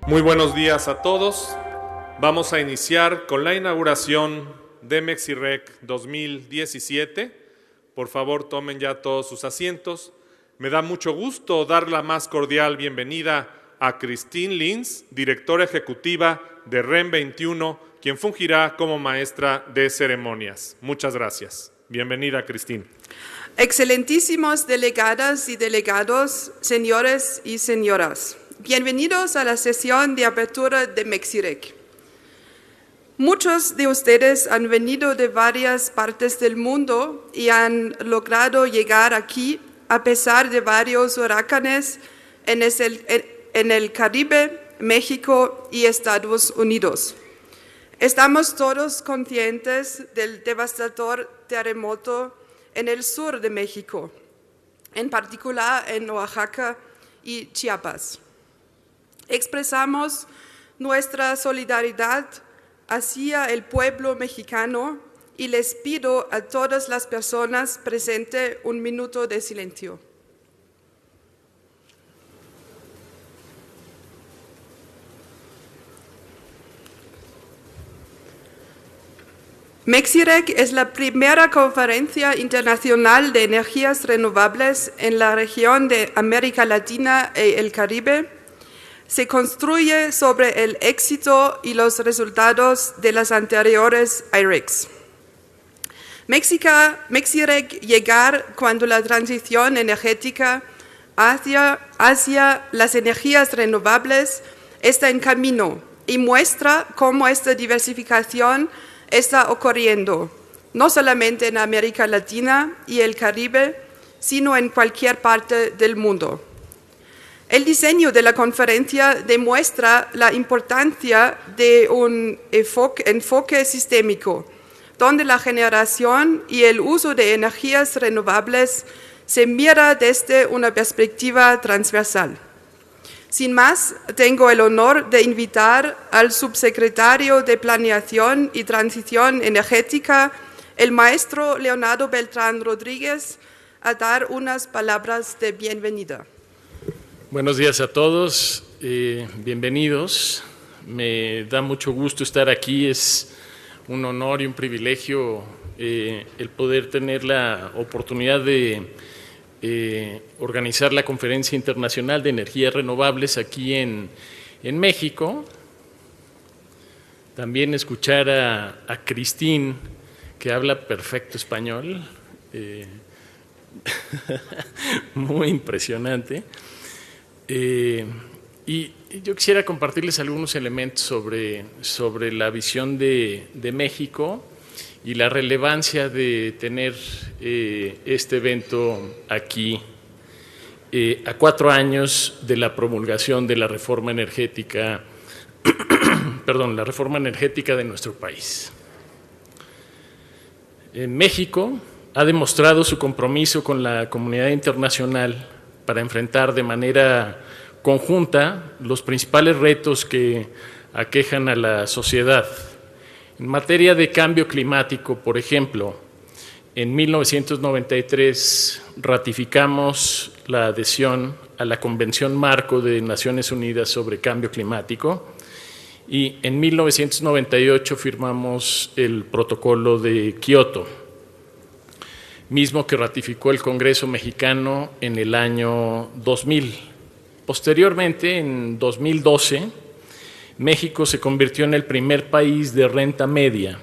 Muy buenos días a todos. Vamos a iniciar con la inauguración de Mexirec 2017. Por favor, tomen ya todos sus asientos. Me da mucho gusto dar la más cordial bienvenida a Christine Lins, directora ejecutiva de REM 21, quien fungirá como maestra de ceremonias. Muchas gracias. Bienvenida, Christine. Excelentísimos delegadas y delegados, señores y señoras, bienvenidos a la sesión de apertura de Mexirec. Muchos de ustedes han venido de varias partes del mundo y han logrado llegar aquí a pesar de varios huracanes en el Caribe, México y Estados Unidos. Estamos todos conscientes del devastador terremoto en el sur de México, en particular en Oaxaca y Chiapas. Expresamos nuestra solidaridad hacia el pueblo mexicano y les pido a todas las personas presentes un minuto de silencio. Mexirec es la primera conferencia internacional de energías renovables en la región de América Latina y el Caribe. Se construye sobre el éxito y los resultados de las anteriores IRECs. Mexirec llegar cuando la transición energética hacia las energías renovables está en camino y muestra cómo esta diversificación está ocurriendo, no solamente en América Latina y el Caribe, sino en cualquier parte del mundo. El diseño de la conferencia demuestra la importancia de un enfoque sistémico, donde la generación y el uso de energías renovables se mira desde una perspectiva transversal. Sin más, tengo el honor de invitar al subsecretario de Planeación y Transición Energética, el maestro Leonardo Beltrán Rodríguez, a dar unas palabras de bienvenida. Buenos días a todos, bienvenidos. Me da mucho gusto estar aquí, es un honor y un privilegio el poder tener la oportunidad de organizar la Conferencia Internacional de Energías Renovables aquí en México. También escuchar a Christine, que habla perfecto español, muy impresionante. Y yo quisiera compartirles algunos elementos sobre la visión de México y la relevancia de tener este evento aquí a 4 años de la promulgación de la reforma energética, la reforma energética de nuestro país. México ha demostrado su compromiso con la comunidad internacional para enfrentar de manera conjunta los principales retos que aquejan a la sociedad. En materia de cambio climático, por ejemplo, en 1993 ratificamos la adhesión a la Convención Marco de Naciones Unidas sobre Cambio Climático y en 1998 firmamos el Protocolo de Kioto, mismo que ratificó el Congreso mexicano en el año 2000. Posteriormente, en 2012, México se convirtió en el primer país de renta media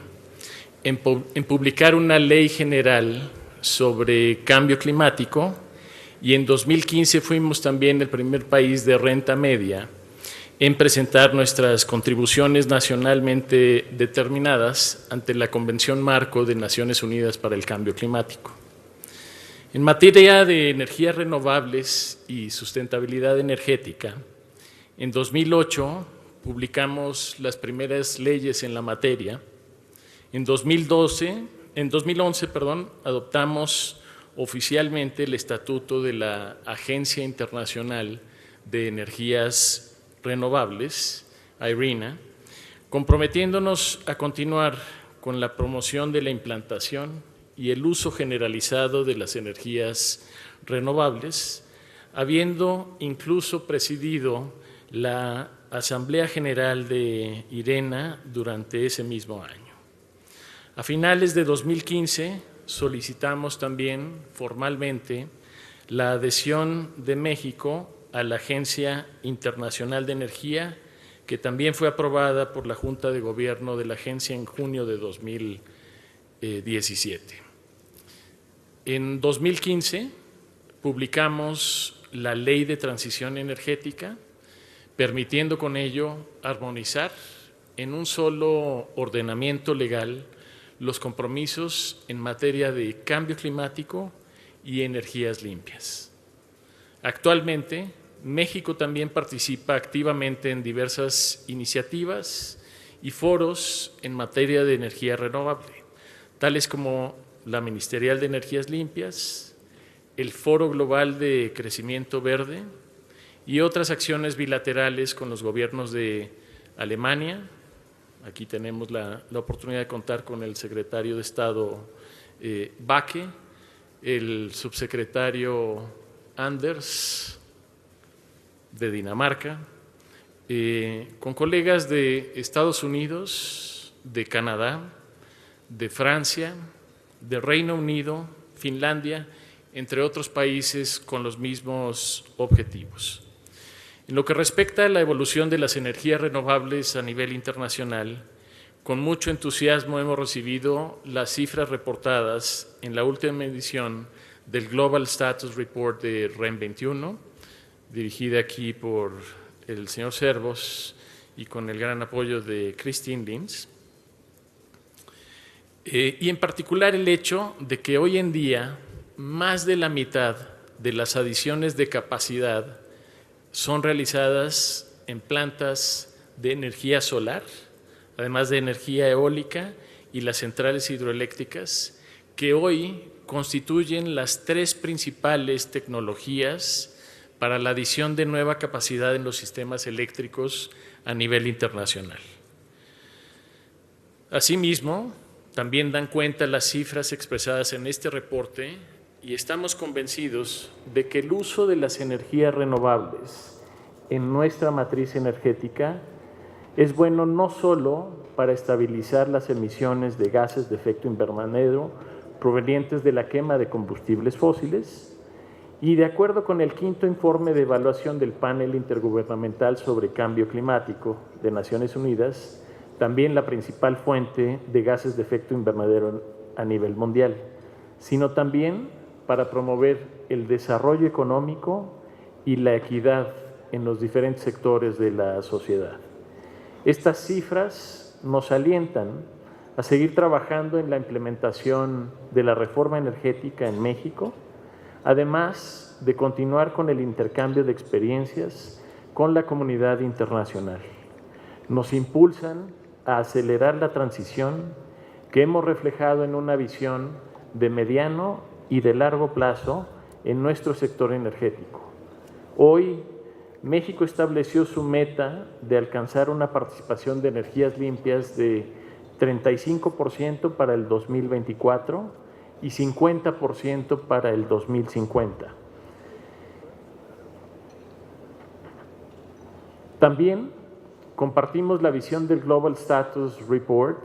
en publicar una ley general sobre cambio climático y en 2015 fuimos también el primer país de renta media en presentar nuestras contribuciones nacionalmente determinadas ante la Convención Marco de Naciones Unidas para el Cambio Climático. En materia de energías renovables y sustentabilidad energética, en 2008 publicamos las primeras leyes en la materia. En 2011, adoptamos oficialmente el Estatuto de la Agencia Internacional de Energías Renovables, IRENA, comprometiéndonos a continuar con la promoción de la implantación y el uso generalizado de las energías renovables, habiendo incluso presidido la Asamblea General de IRENA durante ese mismo año. A finales de 2015 solicitamos también formalmente la adhesión de México a la Agencia Internacional de Energía, que también fue aprobada por la Junta de Gobierno de la agencia en junio de 2017. En 2015 publicamos la Ley de Transición Energética, permitiendo con ello armonizar en un solo ordenamiento legal los compromisos en materia de cambio climático y energías limpias. Actualmente, México también participa activamente en diversas iniciativas y foros en materia de energía renovable, tales como la Ministerial de Energías Limpias, el Foro Global de Crecimiento Verde y otras acciones bilaterales con los gobiernos de Alemania. Aquí tenemos la oportunidad de contar con el secretario de Estado Backe, el subsecretario Anders de Dinamarca, con colegas de Estados Unidos, de Canadá, de Francia, de Reino Unido, Finlandia, entre otros países con los mismos objetivos. En lo que respecta a la evolución de las energías renovables a nivel internacional, con mucho entusiasmo hemos recibido las cifras reportadas en la última edición del Global Status Report de REN 21, dirigida aquí por el señor Servos y con el gran apoyo de Christine Linz. Y en particular el hecho de que hoy en día más de la mitad de las adiciones de capacidad son realizadas en plantas de energía solar, además de energía eólica y las centrales hidroeléctricas, que hoy constituyen las tres principales tecnologías para la adición de nueva capacidad en los sistemas eléctricos a nivel internacional. Asimismo, también dan cuenta las cifras expresadas en este reporte y estamos convencidos de que el uso de las energías renovables en nuestra matriz energética es bueno no solo para estabilizar las emisiones de gases de efecto invernadero provenientes de la quema de combustibles fósiles, y de acuerdo con el quinto informe de evaluación del Panel Intergubernamental sobre Cambio Climático de Naciones Unidas, también la principal fuente de gases de efecto invernadero a nivel mundial, sino también para promover el desarrollo económico y la equidad en los diferentes sectores de la sociedad. Estas cifras nos alientan a seguir trabajando en la implementación de la reforma energética en México, además de continuar con el intercambio de experiencias con la comunidad internacional. Nos impulsan a acelerar la transición que hemos reflejado en una visión de mediano y de largo plazo en nuestro sector energético. Hoy, México estableció su meta de alcanzar una participación de energías limpias de 35% para el 2024 y 50% para el 2050. También compartimos la visión del Global Status Report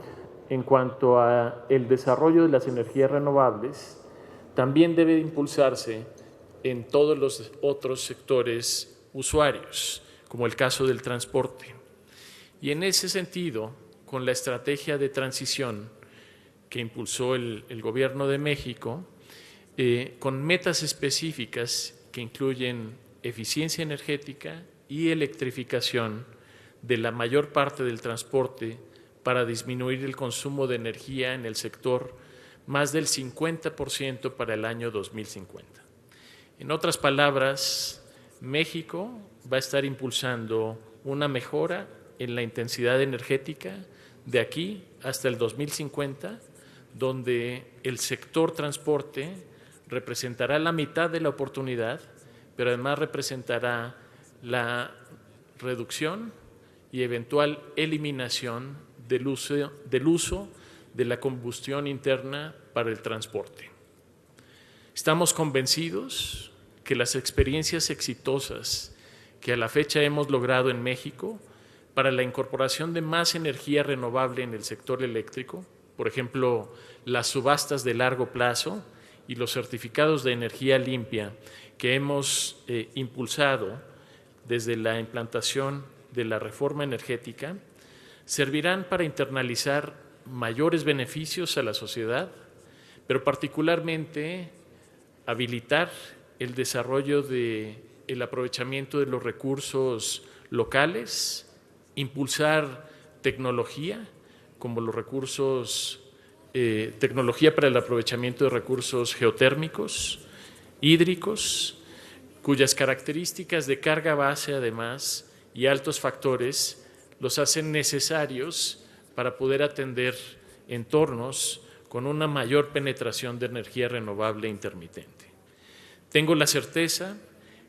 en cuanto a el desarrollo de las energías renovables. También debe impulsarse en todos los otros sectores usuarios, como el caso del transporte. Y en ese sentido, con la estrategia de transición que impulsó el Gobierno de México, con metas específicas que incluyen eficiencia energética y electrificación de la mayor parte del transporte para disminuir el consumo de energía en el sector más del 50% para el año 2050. En otras palabras, México va a estar impulsando una mejora en la intensidad energética de aquí hasta el 2050, donde el sector transporte representará la mitad de la oportunidad, pero además representará la reducción y eventual eliminación del uso de la combustión interna para el transporte. Estamos convencidos que las experiencias exitosas que a la fecha hemos logrado en México para la incorporación de más energía renovable en el sector eléctrico, por ejemplo, las subastas de largo plazo y los certificados de energía limpia que hemos impulsado desde la implantación de la reforma energética, servirán para internalizar mayores beneficios a la sociedad, pero particularmente habilitar el desarrollo del aprovechamiento de los recursos locales, impulsar tecnología, como los recursos, tecnología para el aprovechamiento de recursos geotérmicos, hídricos, cuyas características de carga base además y altos factores los hacen necesarios para poder atender entornos con una mayor penetración de energía renovable intermitente. Tengo la certeza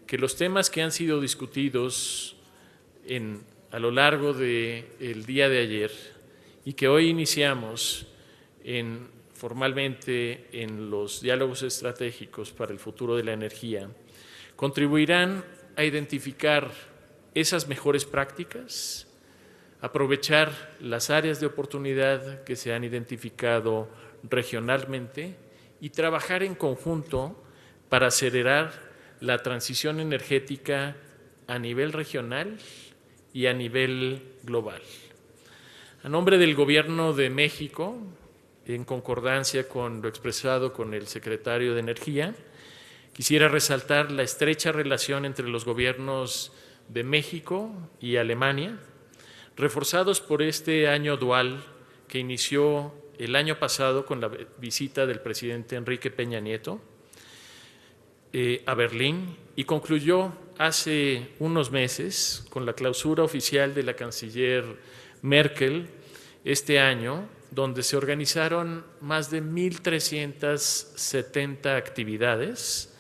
que los temas que han sido discutidos a lo largo del día de ayer y que hoy iniciamos formalmente en los diálogos estratégicos para el futuro de la energía, contribuirán a identificar esas mejores prácticas, aprovechar las áreas de oportunidad que se han identificado regionalmente y trabajar en conjunto para acelerar la transición energética a nivel regional y a nivel global. A nombre del Gobierno de México, en concordancia con lo expresado con el secretario de Energía, quisiera resaltar la estrecha relación entre los gobiernos de México y Alemania, reforzados por este año dual que inició el año pasado con la visita del presidente Enrique Peña Nieto a Berlín y concluyó hace unos meses con la clausura oficial de la canciller Merkel este año, donde se organizaron más de 1.370 actividades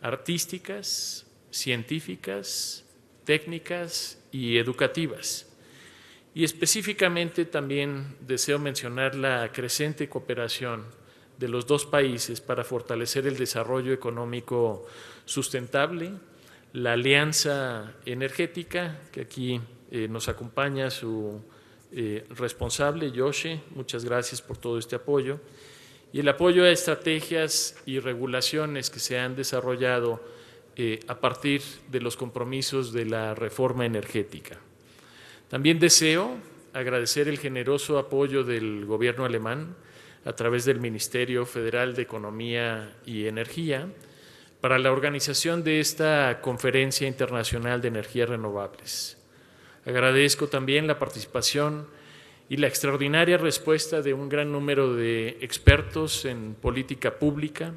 artísticas, científicas, técnicas y educativas. Y específicamente también deseo mencionar la creciente cooperación de los dos países para fortalecer el desarrollo económico sustentable, la alianza energética, que aquí nos acompaña su responsable, Yoshi, muchas gracias por todo este apoyo, y el apoyo a estrategias y regulaciones que se han desarrollado a partir de los compromisos de la reforma energética. También deseo agradecer el generoso apoyo del gobierno alemán a través del Ministerio Federal de Economía y Energía para la organización de esta Conferencia Internacional de Energías Renovables. Agradezco también la participación y la extraordinaria respuesta de un gran número de expertos en política pública,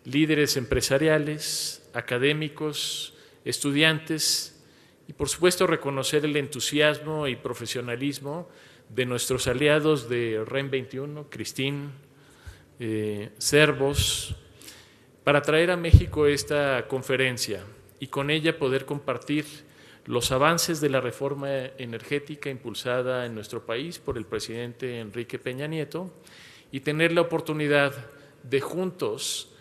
líderes empresariales, académicos, estudiantes y, por supuesto, reconocer el entusiasmo y profesionalismo de nuestros aliados de REN 21, Cristín, Servos, para traer a México esta conferencia y con ella poder compartir los avances de la reforma energética impulsada en nuestro país por el presidente Enrique Peña Nieto y tener la oportunidad de juntos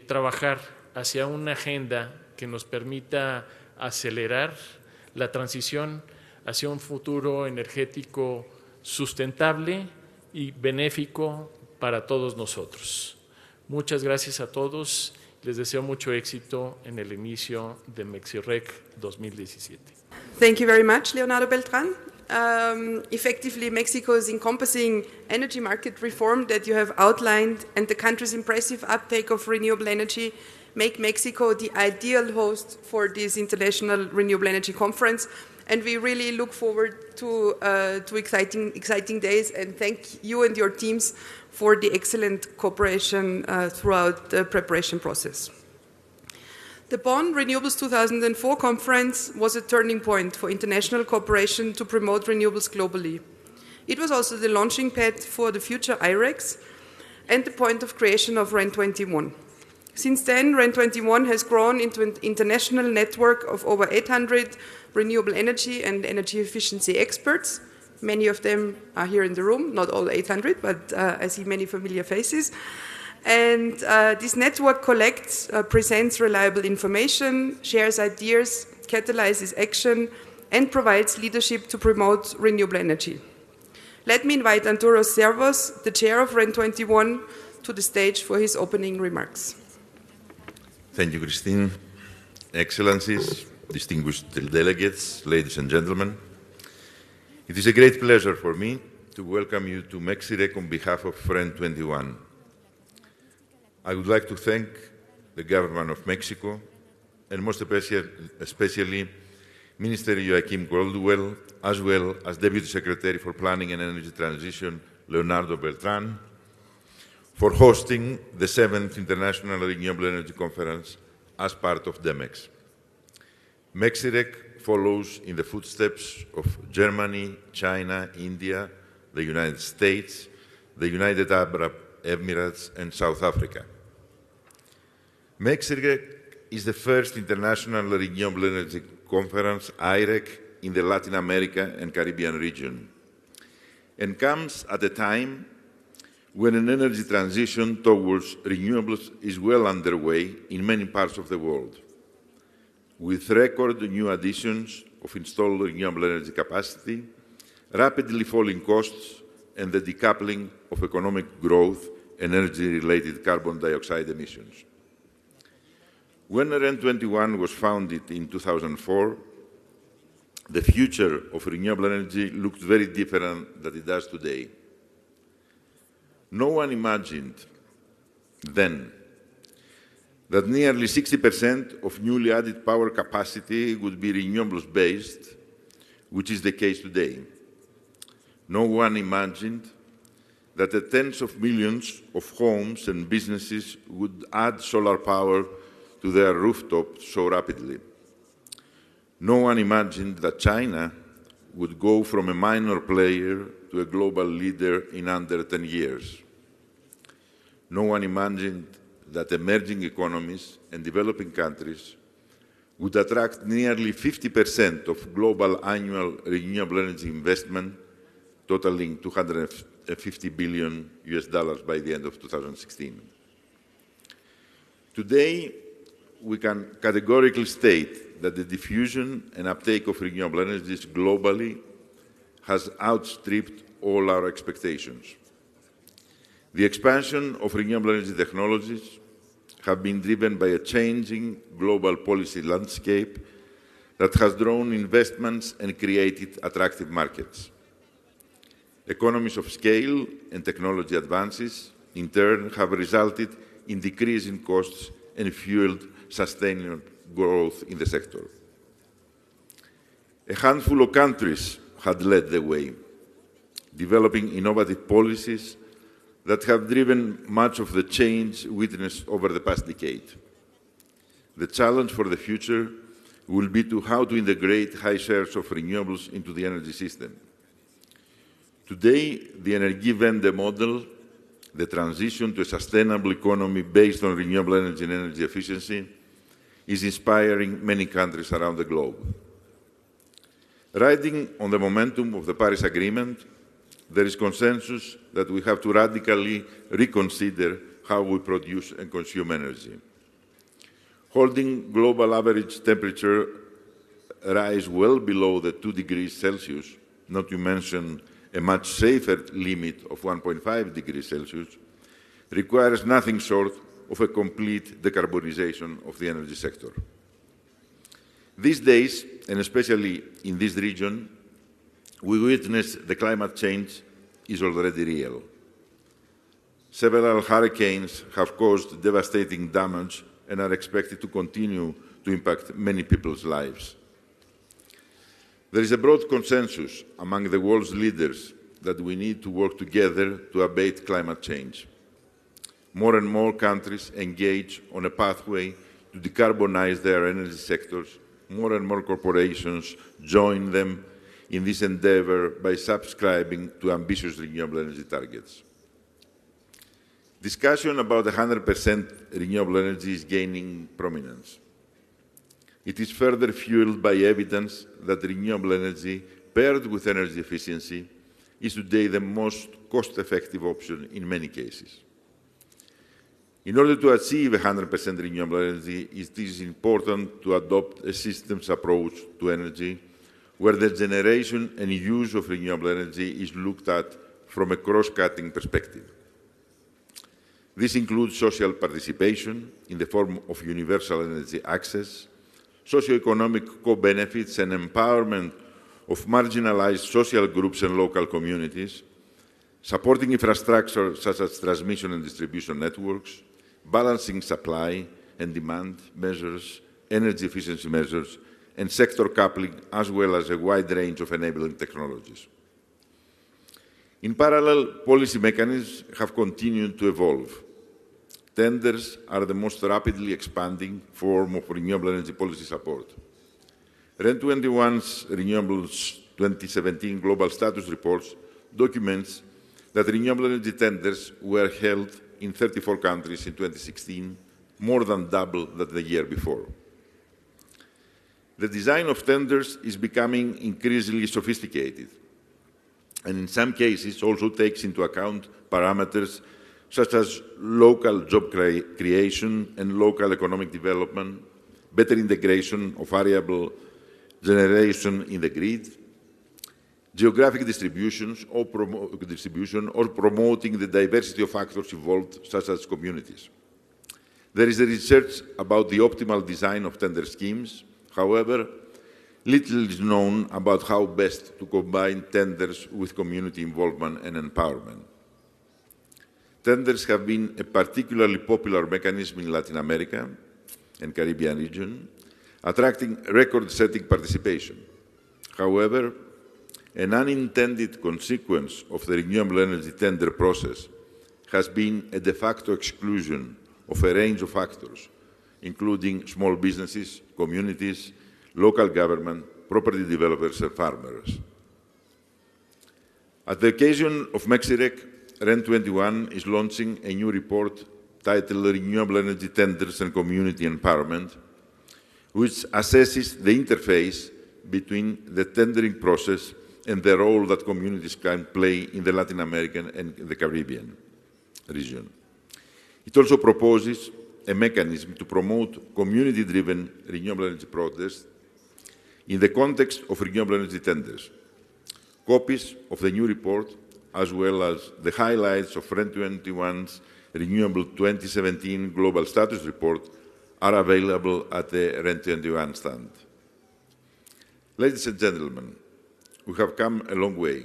trabajar hacia una agenda que nos permita acelerar la transición hacia un futuro energético sustentable y benéfico para todos nosotros. Muchas gracias a todos. Les deseo mucho éxito en el inicio de Mexirec 2017. Thank you very much, Leonardo Beltrán. Effectively, Mexico's encompassing energy market reform that you have outlined and the country's impressive uptake of renewable energy make Mexico the ideal host for this International Renewable Energy Conference. And we really look forward to exciting days, and thank you and your teams for the excellent cooperation throughout the preparation process. The Bonn Renewables 2004 conference was a turning point for international cooperation to promote renewables globally. It was also the launching pad for the future IREX and the point of creation of REN 21. Since then, REN 21 has grown into an international network of over 800 renewable energy and energy efficiency experts. Many of them are here in the room, not all 800, but I see many familiar faces. And this network collects, presents reliable information, shares ideas, catalyzes action, and provides leadership to promote renewable energy. Let me invite Arturo Servos, the chair of REN21, to the stage for his opening remarks. Thank you, Christine. Excellencies, distinguished delegates, ladies and gentlemen, it is a great pleasure for me to welcome you to Mexirec on behalf of REN21. I would like to thank the government of Mexico, and most especially Minister Joaquim Goldwell, as well as Deputy Secretary for Planning and Energy Transition, Leonardo Beltran, for hosting the 7th International Renewable Energy Conference as part of DEMEX. Mexirec follows in the footsteps of Germany, China, India, the United States, the United Arab Emirates, and South Africa. Mexirec is the first International Renewable Energy Conference, IREC, in the Latin America and Caribbean region, and comes at a time when an energy transition towards renewables is well underway in many parts of the world, with record new additions of installed renewable energy capacity, rapidly falling costs, and the decoupling of economic growth and energy-related carbon dioxide emissions. When REN21 was founded in 2004, the future of renewable energy looked very different than it does today. No one imagined then that nearly 60% of newly added power capacity would be renewables-based, which is the case today. No one imagined that the tens of millions of homes and businesses would add solar power to their rooftops so rapidly. No one imagined that China would go from a minor player to a global leader in under 10 years. No one imagined that emerging economies and developing countries would attract nearly 50% of global annual renewable energy investment, totaling $250 billion by the end of 2016. Today, we can categorically state that the diffusion and uptake of renewable energies globally has outstripped all our expectations. The expansion of renewable energy technologies have been driven by a changing global policy landscape that has drawn investments and created attractive markets. Economies of scale and technology advances, in turn, have resulted in decrease in costs and fueled sustainable growth in the sector. A handful of countries had led the way, developing innovative policies that have driven much of the change witnessed over the past decade. The challenge for the future will be how to integrate high shares of renewables into the energy system. Today, the Energiewende model, the transition to a sustainable economy based on renewable energy and energy efficiency, is inspiring many countries around the globe. Riding on the momentum of the Paris Agreement, there is consensus that we have to radically reconsider how we produce and consume energy. Holding global average temperature rise well below the 2 degrees Celsius, not to mention a much safer limit of 1.5 degrees Celsius, requires nothing short of a complete decarbonization of the energy sector. These days, and especially in this region, we witness the climate change is already real. Several hurricanes have caused devastating damage and are expected to continue to impact many people's lives. There is a broad consensus among the world's leaders that we need to work together to abate climate change. More and more countries engage on a pathway to decarbonize their energy sectors. More and more corporations join them in this endeavor by subscribing to ambitious renewable energy targets. Discussion about 100% renewable energy is gaining prominence. It is further fueled by evidence that renewable energy, paired with energy efficiency, is today the most cost-effective option in many cases. In order to achieve 100% renewable energy, it is important to adopt a systems approach to energy where the generation and use of renewable energy is looked at from a cross-cutting perspective. This includes social participation in the form of universal energy access, socio-economic co-benefits and empowerment of marginalized social groups and local communities, supporting infrastructure such as transmission and distribution networks, balancing supply and demand measures, energy efficiency measures, and sector coupling, as well as a wide range of enabling technologies. In parallel, policy mechanisms have continued to evolve. Tenders are the most rapidly expanding form of renewable energy policy support. REN 21's Renewables 2017 Global Status Reports documents that renewable energy tenders were held in 34 countries in 2016, more than double that the year before. The design of tenders is becoming increasingly sophisticated, and in some cases also takes into account parameters such as local job creation and local economic development, better integration of variable generation in the grid, geographic distribution or promoting the diversity of factors involved, such as communities. There is research about the optimal design of tender schemes. However, little is known about how best to combine tenders with community involvement and empowerment. Tenders have been a particularly popular mechanism in Latin America and Caribbean region, attracting record-setting participation. However, an unintended consequence of the renewable energy tender process has been a de facto exclusion of a range of factors, including small businesses, communities, local government, property developers, and farmers. At the occasion of Mexirec, REN 21 is launching a new report titled Renewable Energy Tenders and Community Empowerment, which assesses the interface between the tendering process and the role that communities can play in the Latin American and the Caribbean region. It also proposes a mechanism to promote community-driven renewable energy projects in the context of renewable energy tenders. Copies of the new report, as well as the highlights of REN 21's Renewable 2017 Global Status Report, are available at the REN 21 stand. Ladies and gentlemen, we have come a long way,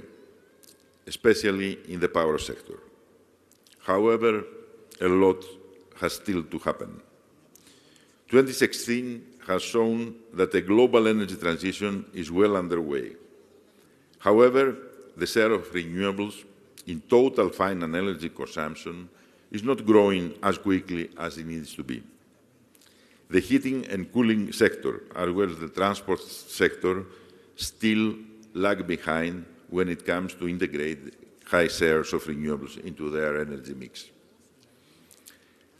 especially in the power sector. However, a lot has still to happen. 2016 has shown that the global energy transition is well underway. However, the share of renewables in total final energy consumption is not growing as quickly as it needs to be. The heating and cooling sector, as well as the transport sector, still lag behind when it comes to integrate high shares of renewables into their energy mix.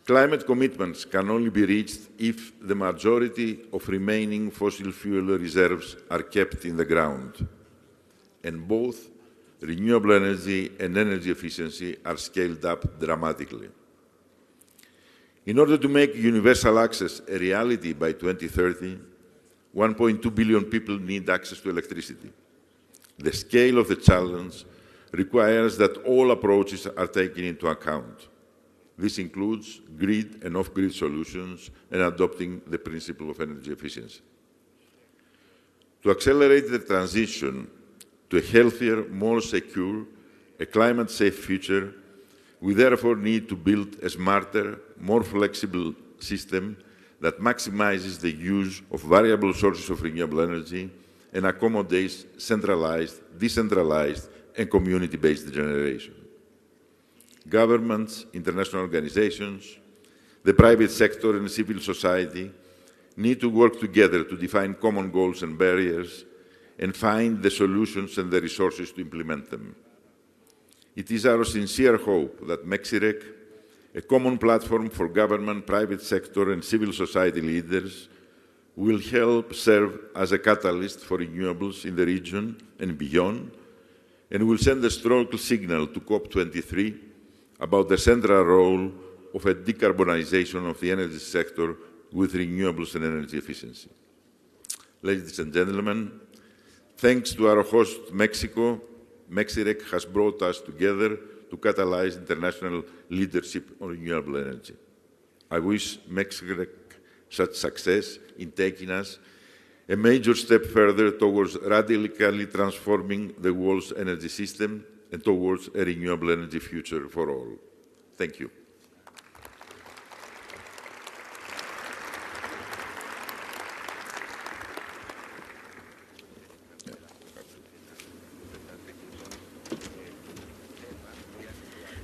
Climate commitments can only be reached if the majority of remaining fossil fuel reserves are kept in the ground, and both renewable energy and energy efficiency are scaled up dramatically. In order to make universal access a reality by 2030, 1.2 billion people need access to electricity. The scale of the challenge requires that all approaches are taken into account. This includes grid and off-grid solutions and adopting the principle of energy efficiency. To accelerate the transition to a healthier, more secure, a climate-safe future, we therefore need to build a smarter, more flexible system that maximizes the use of variable sources of renewable energy and accommodates centralized, decentralized, and community-based generation. Governments, international organizations, the private sector, and civil society need to work together to define common goals and barriers and find the solutions and the resources to implement them. It is our sincere hope that Mexirec, a common platform for government, private sector, and civil society leaders, will help serve as a catalyst for renewables in the region and beyond, and will send a strong signal to COP23 about the central role of a decarbonization of the energy sector with renewables and energy efficiency. Ladies and gentlemen, thanks to our host Mexico, Mexirec has brought us together to catalyze international leadership on renewable energy. I wish Mexirec such success in taking us a major step further towards radically transforming the world's energy system and towards a renewable energy future for all. Thank you.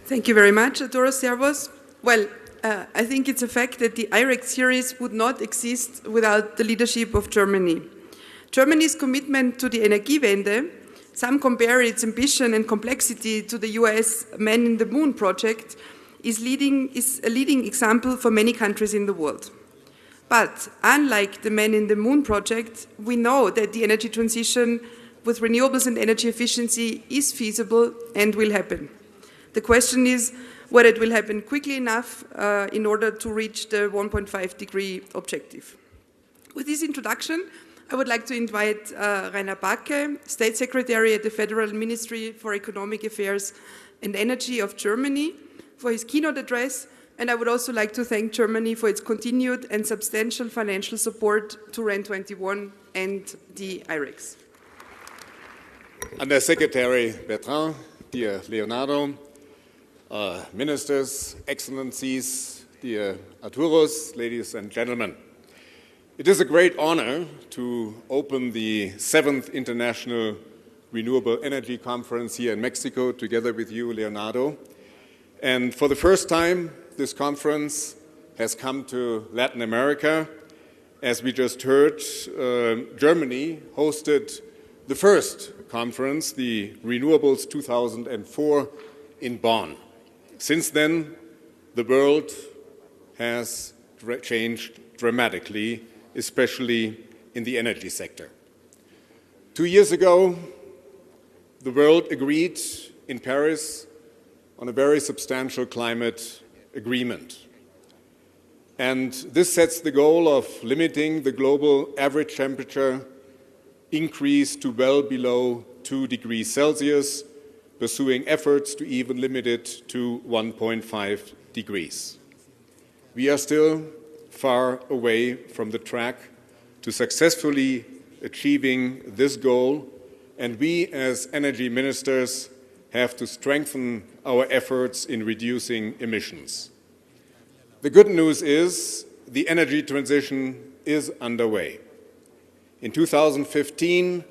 Thank you very much, Arturo Servos. Well, I think it's a fact that the IREC series would not exist without the leadership of Germany. Germany's commitment to the Energiewende, some compare its ambition and complexity to the US Man in the Moon project, is a leading example for many countries in the world. But unlike the Man in the Moon project, we know that the energy transition with renewables and energy efficiency is feasible and will happen. The question is whether it will happen quickly enough in order to reach the 1.5-degree objective. With this introduction, I would like to invite Rainer Backe, State Secretary at the Federal Ministry for Economic Affairs and Energy of Germany, for his keynote address, and I would also like to thank Germany for its continued and substantial financial support to REN 21 and the IRECs. Undersecretary Bertrand, dear Leonardo, ministers, excellencies, dear Arturos, ladies and gentlemen. It is a great honor to open the 7th International Renewable Energy Conference here in Mexico together with you, Leonardo. And for the first time, this conference has come to Latin America. As we just heard, Germany hosted the first conference, the Renewables 2004, in Bonn. Since then, the world has changed dramatically, especially in the energy sector. 2 years ago, the world agreed in Paris on a very substantial climate agreement. And this sets the goal of limiting the global average temperature increase to well below 2 degrees Celsius, pursuing efforts to even limit it to 1.5 degrees. We are still far away from the track to successfully achieving this goal, and we as energy ministers have to strengthen our efforts in reducing emissions. The good news is the energy transition is underway. In 2015,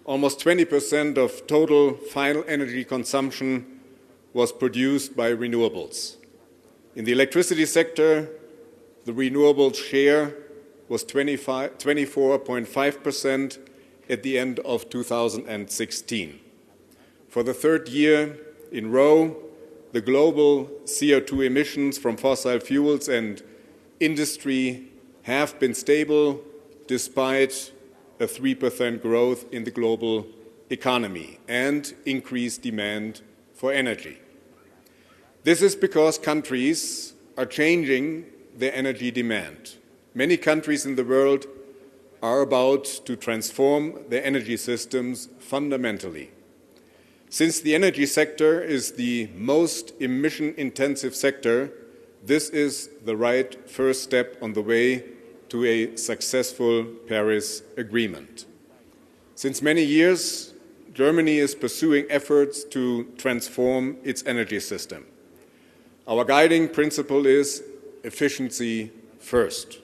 almost 20% of total final energy consumption was produced by renewables. In the electricity sector, the renewables share was 24.5% at the end of 2016. For the third year in a row, the global CO2 emissions from fossil fuels and industry have been stable despite a 3% growth in the global economy and increased demand for energy. This is because countries are changing their energy demand. Many countries in the world are about to transform their energy systems fundamentally. Since the energy sector is the most emission-intensive sector, this is the right first step on the way to a successful Paris Agreement. Since many years, Germany is pursuing efforts to transform its energy system. Our guiding principle is efficiency first.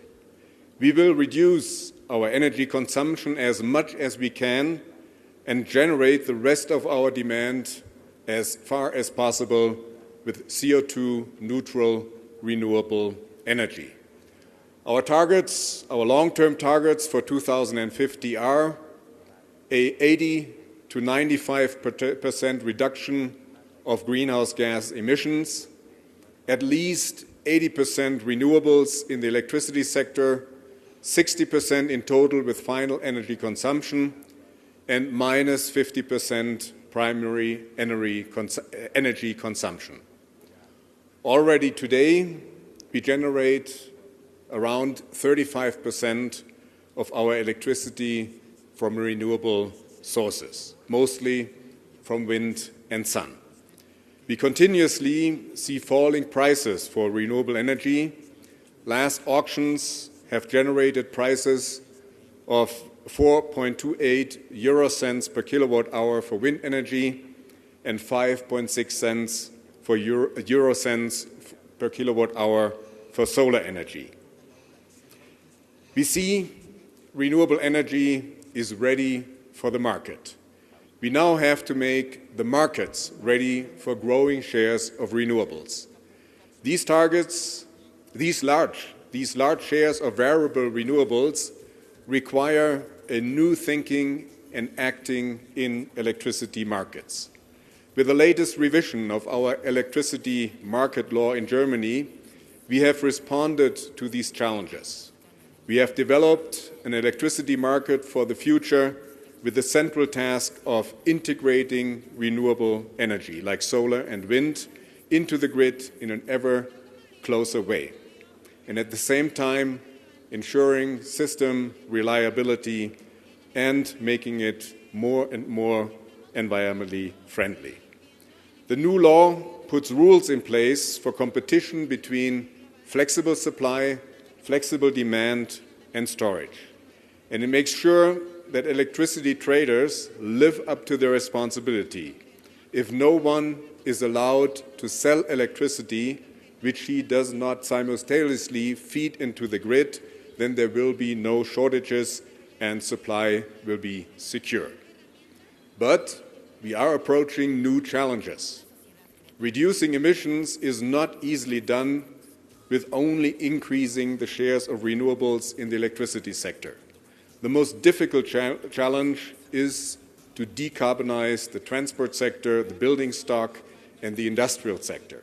We will reduce our energy consumption as much as we can and generate the rest of our demand as far as possible with CO2-neutral renewable energy. Our targets, our long-term targets for 2050 are a 80 to 95% reduction of greenhouse gas emissions, at least 80% renewables in the electricity sector, 60% in total with final energy consumption, and minus 50% primary energy consumption. Already today, we generate around 35% of our electricity from renewable sources, mostly from wind and sun. We continuously see falling prices for renewable energy. Last auctions have generated prices of 4.28 euro cents per kilowatt hour for wind energy and 5.6 cents for euro cents per kilowatt hour for solar energy. We see renewable energy is ready for the market. We now have to make the markets ready for growing shares of renewables. These targets, these large shares of variable renewables require a new thinking and acting in electricity markets. With the latest revision of our electricity market law in Germany, we have responded to these challenges. We have developed an electricity market for the future with the central task of integrating renewable energy, like solar and wind, into the grid in an ever closer way, and at the same time ensuring system reliability and making it more and more environmentally friendly. The new law puts rules in place for competition between flexible supply, flexible demand, and storage. And it makes sure that electricity traders live up to their responsibility. If no one is allowed to sell electricity which he does not simultaneously feed into the grid, then there will be no shortages and supply will be secure. But we are approaching new challenges. Reducing emissions is not easily done with only increasing the shares of renewables in the electricity sector. The most difficult challenge is to decarbonize the transport sector, the building stock, and the industrial sector.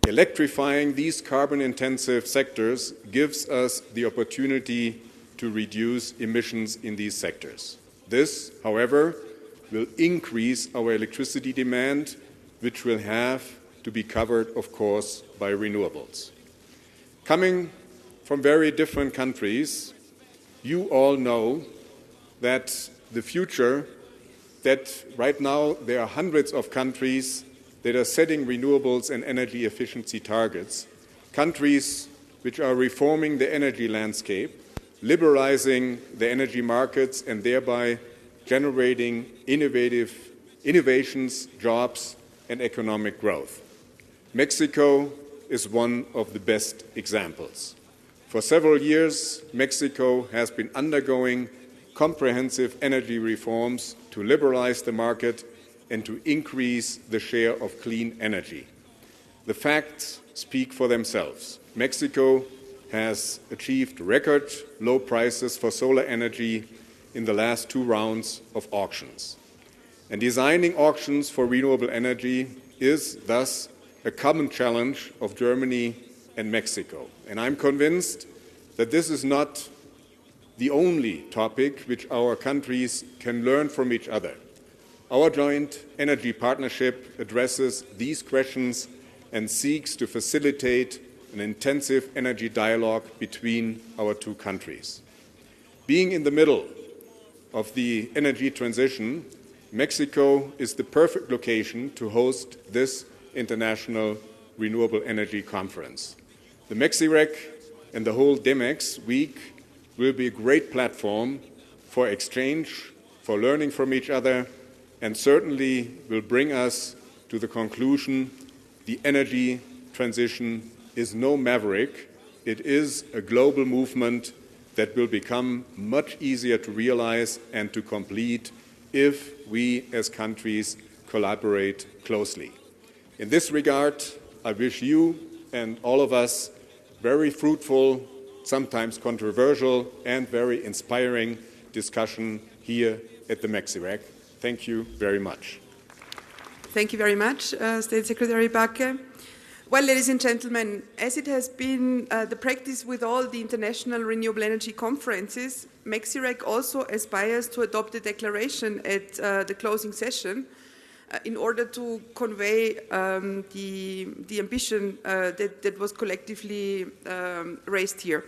Electrifying these carbon-intensive sectors gives us the opportunity to reduce emissions in these sectors. This, however, will increase our electricity demand, which will have to be covered, of course, by renewables. Coming from very different countries, you all know that the future, that right now there are hundreds of countries that are setting renewables and energy efficiency targets, countries which are reforming the energy landscape, liberalizing the energy markets, and thereby generating innovations, jobs, and economic growth. Mexico is one of the best examples. For several years, Mexico has been undergoing comprehensive energy reforms to liberalize the market and to increase the share of clean energy. The facts speak for themselves. Mexico has achieved record low prices for solar energy in the last 2 rounds of auctions. And designing auctions for renewable energy is thus a common challenge of Germany and Mexico. And I'm convinced that this is not the only topic which our countries can learn from each other. Our joint energy partnership addresses these questions and seeks to facilitate an intensive energy dialogue between our 2 countries. Being in the middle of the energy transition, Mexico is the perfect location to host this International Renewable Energy Conference. The Mexirec and the whole DEMEX week will be a great platform for exchange, for learning from each other, and certainly will bring us to the conclusion the energy transition is no maverick. It is a global movement that will become much easier to realize and to complete if we as countries collaborate closely. In this regard, I wish you and all of us very fruitful, sometimes controversial, and very inspiring discussion here at the Mexirec. Thank you very much. Thank you very much, State Secretary Backe. Well, ladies and gentlemen, as it has been the practice with all the international renewable energy conferences, Mexirec also aspires to adopt a declaration at the closing session. in order to convey the ambition that was collectively raised here.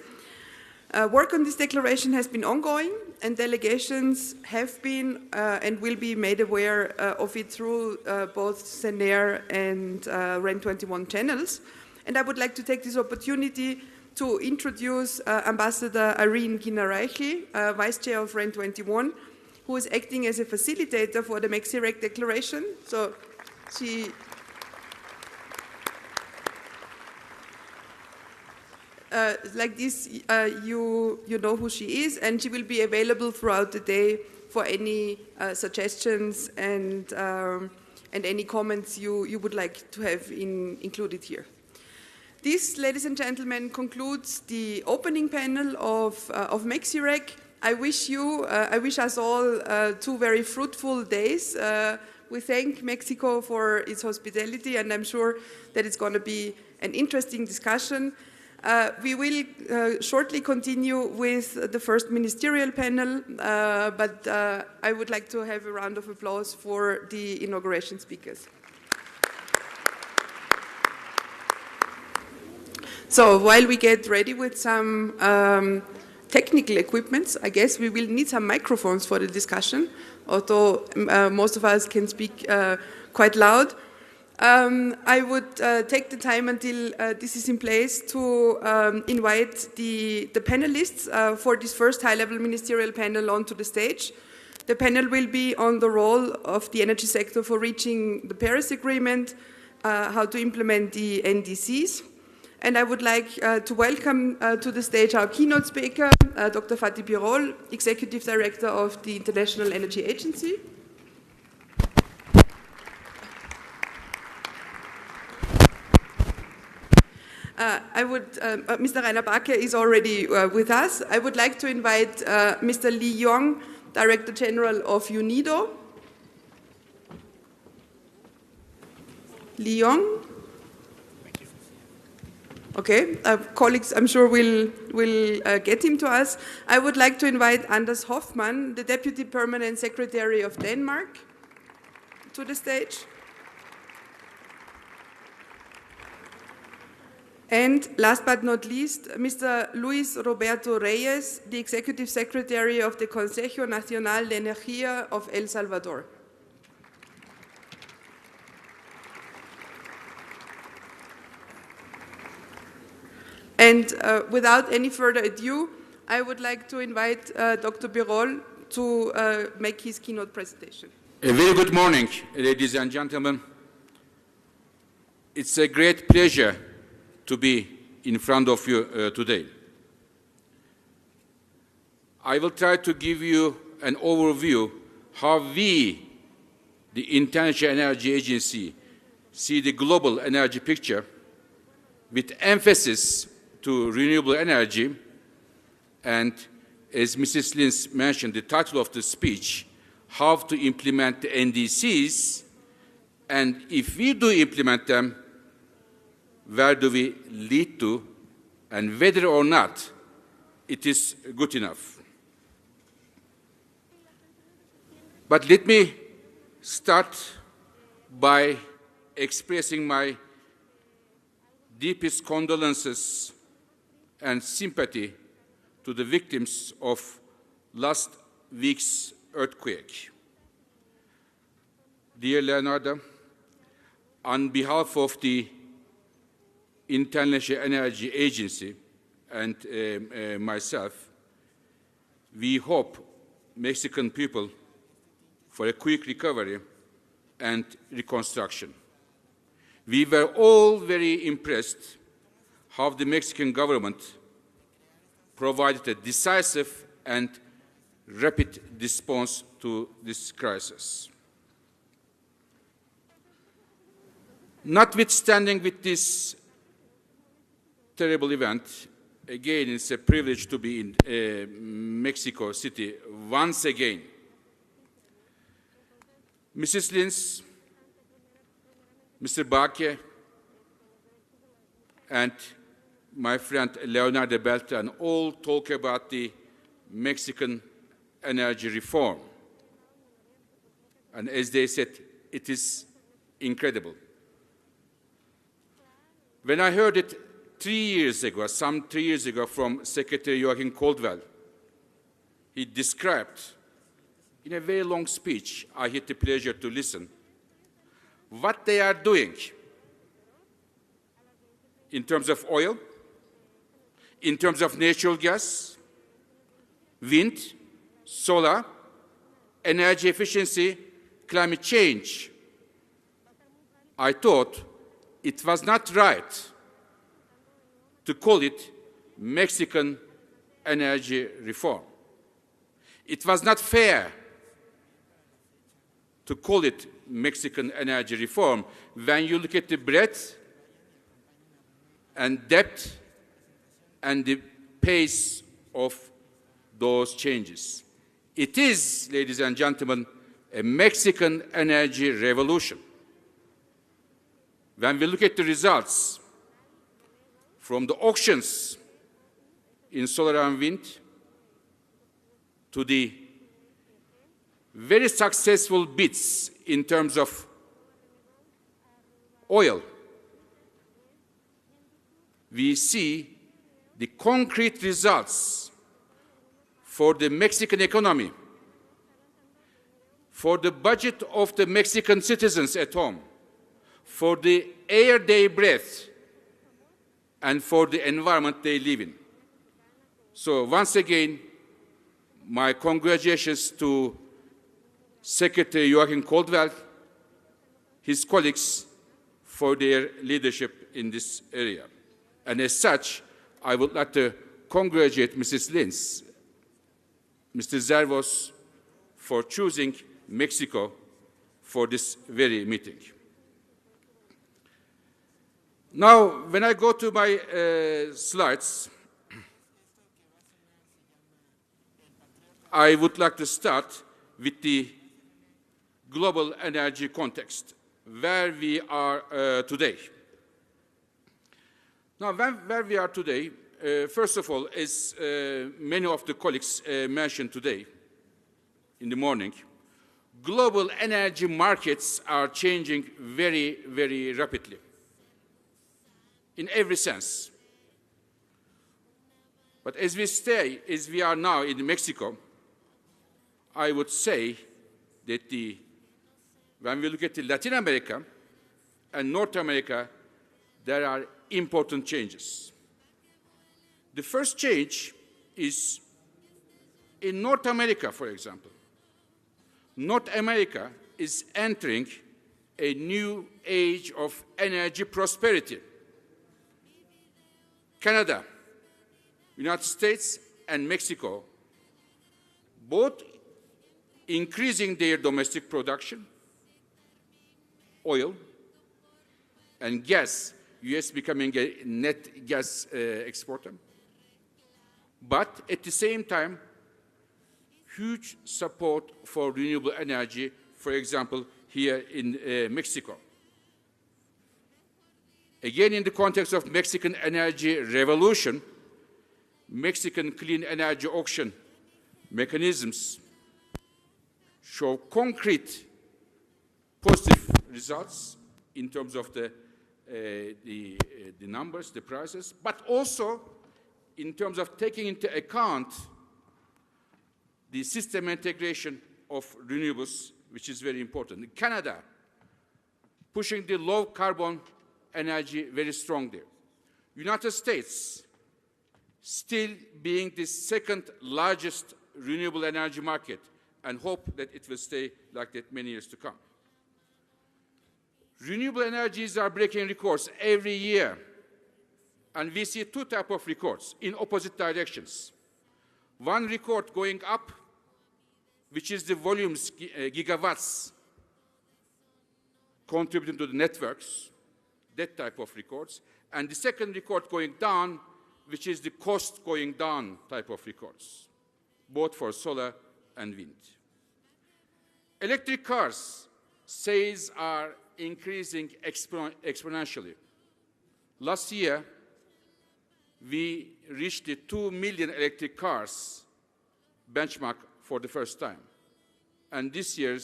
Work on this declaration has been ongoing, and delegations have been and will be made aware of it through both CENER and REN21 channels. And I would like to take this opportunity to introduce Ambassador Irene Gina-Reichel, Vice Chair of REN21, who is acting as a facilitator for the Mexirec declaration. So she like this, you know who she is, and she will be available throughout the day for any suggestions and any comments you would like to have included here. This, ladies and gentlemen, concludes the opening panel of Mexirec. I wish us all 2 very fruitful days. We thank Mexico for its hospitality, and I'm sure that it's going to be an interesting discussion. We will shortly continue with the first ministerial panel, but I would like to have a round of applause for the inauguration speakers. So while we get ready with some technical equipments, I guess we will need some microphones for the discussion, although most of us can speak quite loud. I would take the time until this is in place to invite the panelists for this first high-level ministerial panel onto the stage. The panel will be on the role of the energy sector for reaching the Paris Agreement, how to implement the NDCs. And I would like to welcome to the stage our keynote speaker, Dr. Fatih Birol, Executive Director of the International Energy Agency. Mr. Rainer Backe is already with us. I would like to invite Mr. Li Yong, Director General of UNIDO. Li Yong? Okay, colleagues, I'm sure will get him to us. I would like to invite Anders Hoffmann, the Deputy Permanent Secretary of Denmark, to the stage. And last but not least, Mr. Luis Roberto Reyes, the Executive Secretary of the Consejo Nacional de Energía of El Salvador. And without any further ado, I would like to invite Dr. Birol to make his keynote presentation. A very good morning, ladies and gentlemen. It's a great pleasure to be in front of you today. I will try to give you an overview how we, the International Energy Agency, see the global energy picture with emphasis to renewable energy, and as Mrs. Lins mentioned, the title of the speech, how to implement the NDCs, and if we do implement them, where do we lead to, and whether or not it is good enough. But let me start by expressing my deepest condolences and sympathy to the victims of last week's earthquake. Dear Leonardo, on behalf of the International Energy Agency and myself, we hope Mexican people for a quick recovery and reconstruction. We were all very impressed how the Mexican government provided a decisive and rapid response to this crisis. Notwithstanding with this terrible event, again, it's a privilege to be in Mexico City once again. Mrs. Lins, Mr. Backe, and my friend Leonardo Beltran all talk about the Mexican energy reform. And as they said, it is incredible. When I heard it 3 years ago, some 3 years ago, from Secretary Joachim Caldwell, he described, in a very long speech, I had the pleasure to listen, what they are doing in terms of oil, in terms of natural gas, wind, solar, energy efficiency, climate change. I thought it was not right to call it Mexican energy reform. It was not fair to call it Mexican energy reform when you look at the breadth and depth and the pace of those changes. It is, ladies and gentlemen, a Mexican energy revolution. When we look at the results from the auctions in solar and wind to the very successful bids in terms of oil, we see the concrete results for the Mexican economy, for the budget of the Mexican citizens at home, for the air they breathe, and for the environment they live in. So once again, my congratulations to Secretary Joachim Caldwell, his colleagues, for their leadership in this area. And as such, I would like to congratulate Mrs. Linz, Mr. Zervos, for choosing Mexico for this very meeting. Now, when I go to my slides, I would like to start with the global energy context, where we are today. Now, where we are today, first of all, as many of the colleagues mentioned today in the morning, global energy markets are changing very, very rapidly in every sense. But as we are now in Mexico, I would say that when we look at Latin America and North America, there are important changes. The first change is in North America, for example. North America is entering a new age of energy prosperity. Canada, United States, and Mexico, both increasing their domestic production, oil and gas, US becoming a net gas exporter, but at the same time, huge support for renewable energy, for example, here in Mexico. Again, in the context of Mexican energy revolution, Mexican clean energy auction mechanisms show concrete positive results in terms of the numbers, the prices, but also in terms of taking into account the system integration of renewables, which is very important. In Canada, pushing the low carbon energy very strong there. United States, still being the second largest renewable energy market, and hope that it will stay like that many years to come. Renewable energies are breaking records every year, and we see two types of records in opposite directions. One record going up, which is the volumes, gigawatts, contributing to the networks, that type of records, and the second record going down, which is the cost going down type of records, both for solar and wind. Electric cars, sales are increasing exponentially. Last year, we reached the 2 million electric cars benchmark for the first time. And this year,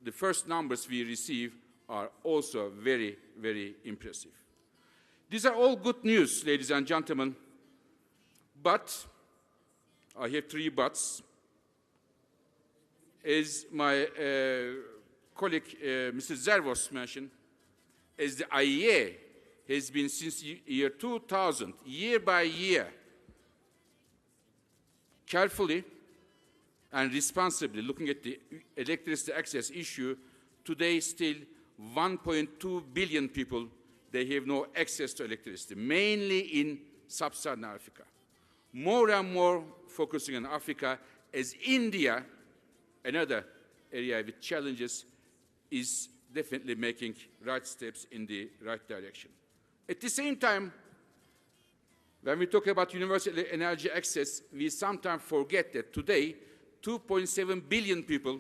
the first numbers we receive are also very, very impressive. These are all good news, ladies and gentlemen, but I have 3 buts. As my colleague, Mr. Zervos mentioned, as the IEA has been since year 2000, year by year, carefully and responsibly looking at the electricity access issue, today still 1.2 billion people, they have no access to electricity, mainly in sub-Saharan Africa. More and more focusing on Africa, as India, another area with challenges, is definitely making right steps in the right direction. At the same time, when we talk about universal energy access, we sometimes forget that today 2.7 billion people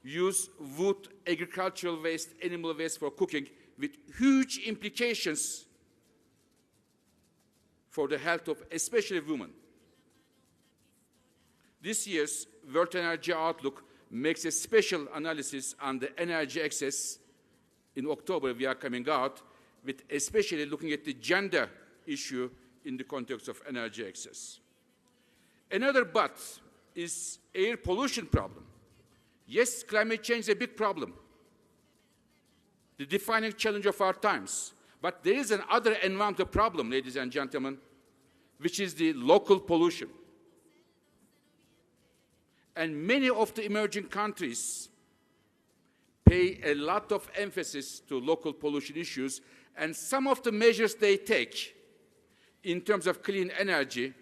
use wood, agricultural waste, animal waste for cooking, with huge implications for the health of especially women. This year's World Energy Outlook makes a special analysis on the energy access. In October, we are coming out with especially looking at the gender issue in the context of energy access. Another but is air pollution problem. Yes, climate change is a big problem, the defining challenge of our times. But there is another environmental problem, ladies and gentlemen, which is the local pollution. And many of the emerging countries pay a lot of emphasis to local pollution issues, and some of the measures they take in terms of clean energy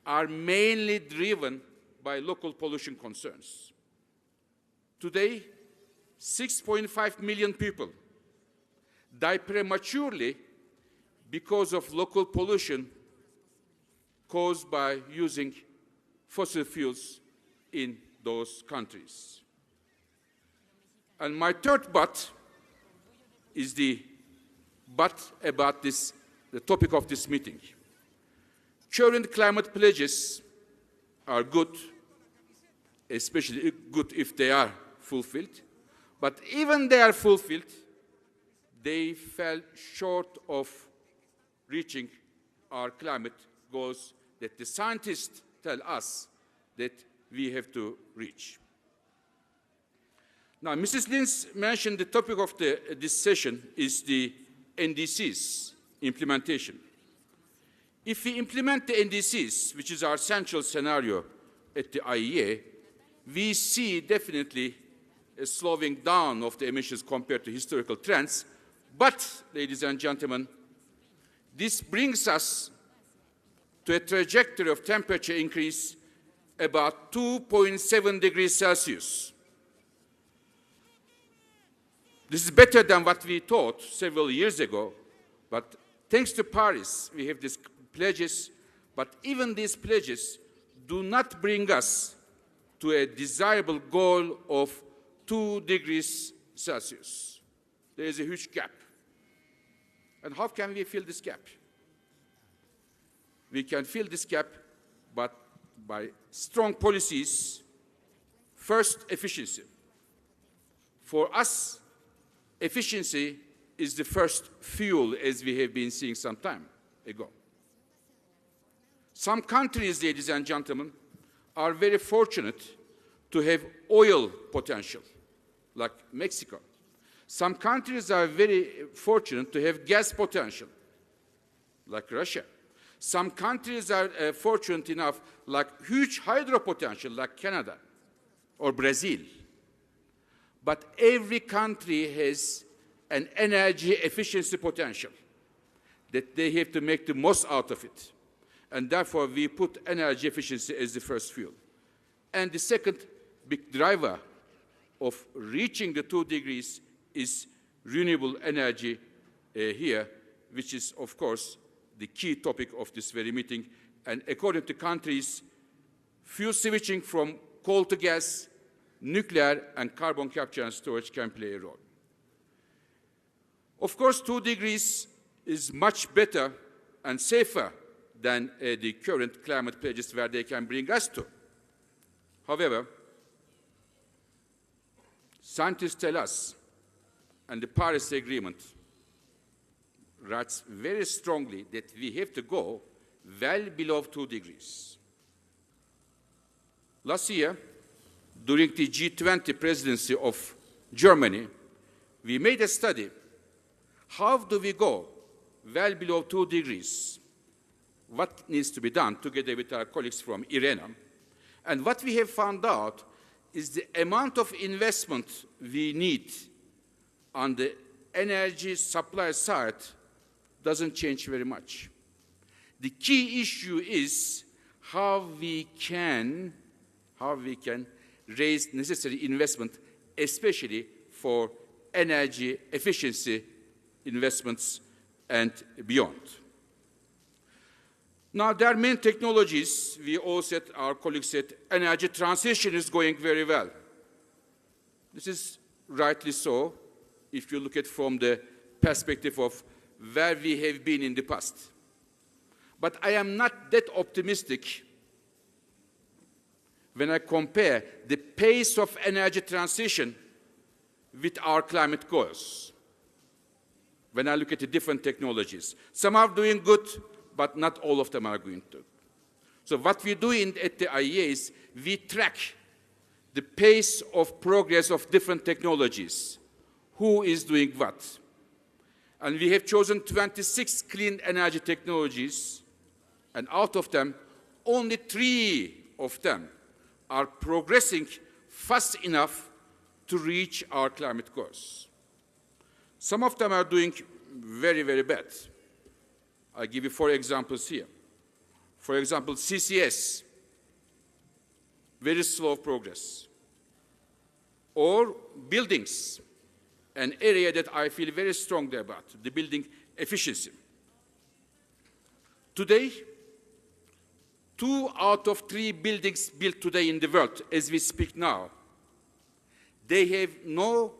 are mainly driven by local pollution concerns. Today, 6.5 million people die prematurely because of local pollution caused by using fossil fuels in those countries. And my third but is the but about the topic of this meeting. Current climate pledges are good, especially good if they are fulfilled, but even they are fulfilled, they fell short of reaching our climate goals that the scientists tell us that we have to reach. Now, Mrs. Lins mentioned the topic of this session is the NDCs implementation. If we implement the NDCs, which is our central scenario at the IEA, we see definitely a slowing down of the emissions compared to historical trends. But, ladies and gentlemen, this brings us to a trajectory of temperature increase about 2.7 degrees Celsius. This is better than what we thought several years ago, but thanks to Paris, we have these pledges, but even these pledges do not bring us to a desirable goal of 2 degrees Celsius. There is a huge gap. And how can we fill this gap? We can fill this gap but by strong policies. First, efficiency. For us, efficiency is the first fuel, as we have been seeing some time ago. Some countries, ladies and gentlemen, are very fortunate to have oil potential, like Mexico. Some countries are very fortunate to have gas potential, like Russia. Some countries are fortunate enough, like huge hydro potential, like Canada or Brazil. But every country has an energy efficiency potential that they have to make the most out of it. And therefore, we put energy efficiency as the first fuel. And the second big driver of reaching the 2 degrees is renewable energy here, which is, of course, the key topic of this very meeting. And according to countries, fuel switching from coal to gas, nuclear, and carbon capture and storage can play a role. Of course, 2 degrees is much better and safer than the current climate pledges where they can bring us to. However, Scientists tell us, and the Paris Agreement writes very strongly that we have to go well below 2 degrees. Last year, during the G20 presidency of Germany, we made a study. How do we go well below 2 degrees? What needs to be done together with our colleagues from IRENA? And what we have found out is the amount of investment we need on the energy supply side doesn't change very much. The key issue is how we can raise necessary investment, especially for energy efficiency investments and beyond. Now, there are many technologies. We all said, our colleagues said, energy transition is going very well. This is rightly so, if you look at it from the perspective of where we have been in the past. But I am not that optimistic when I compare the pace of energy transition with our climate goals. When I look at the different technologies, some are doing good, but not all of them are going to. So what we do at the IEA is we track the pace of progress of different technologies. Who is doing what? And we have chosen 26 clean energy technologies, and out of them, only 3 of them are progressing fast enough to reach our climate goals. Some of them are doing very, very bad. I'll give you 4 examples here. For example, CCS, very slow progress. Or buildings, an area that I feel very strongly about, the building efficiency. Today, 2 out of 3 buildings built today in the world, as we speak now, they have no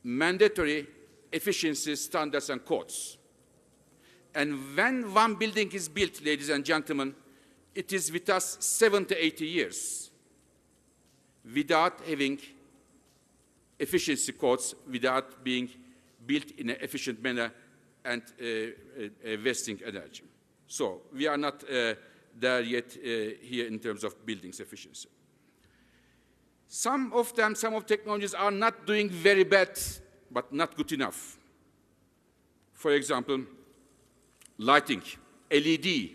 mandatory efficiency standards and codes. And when one building is built, ladies and gentlemen, it is with us 70, 80 years without having efficiency codes, without being built in an efficient manner and wasting energy. So we are not there yet here in terms of buildings efficiency. Some of technologies are not doing very bad, but not good enough. For example, lighting, LED.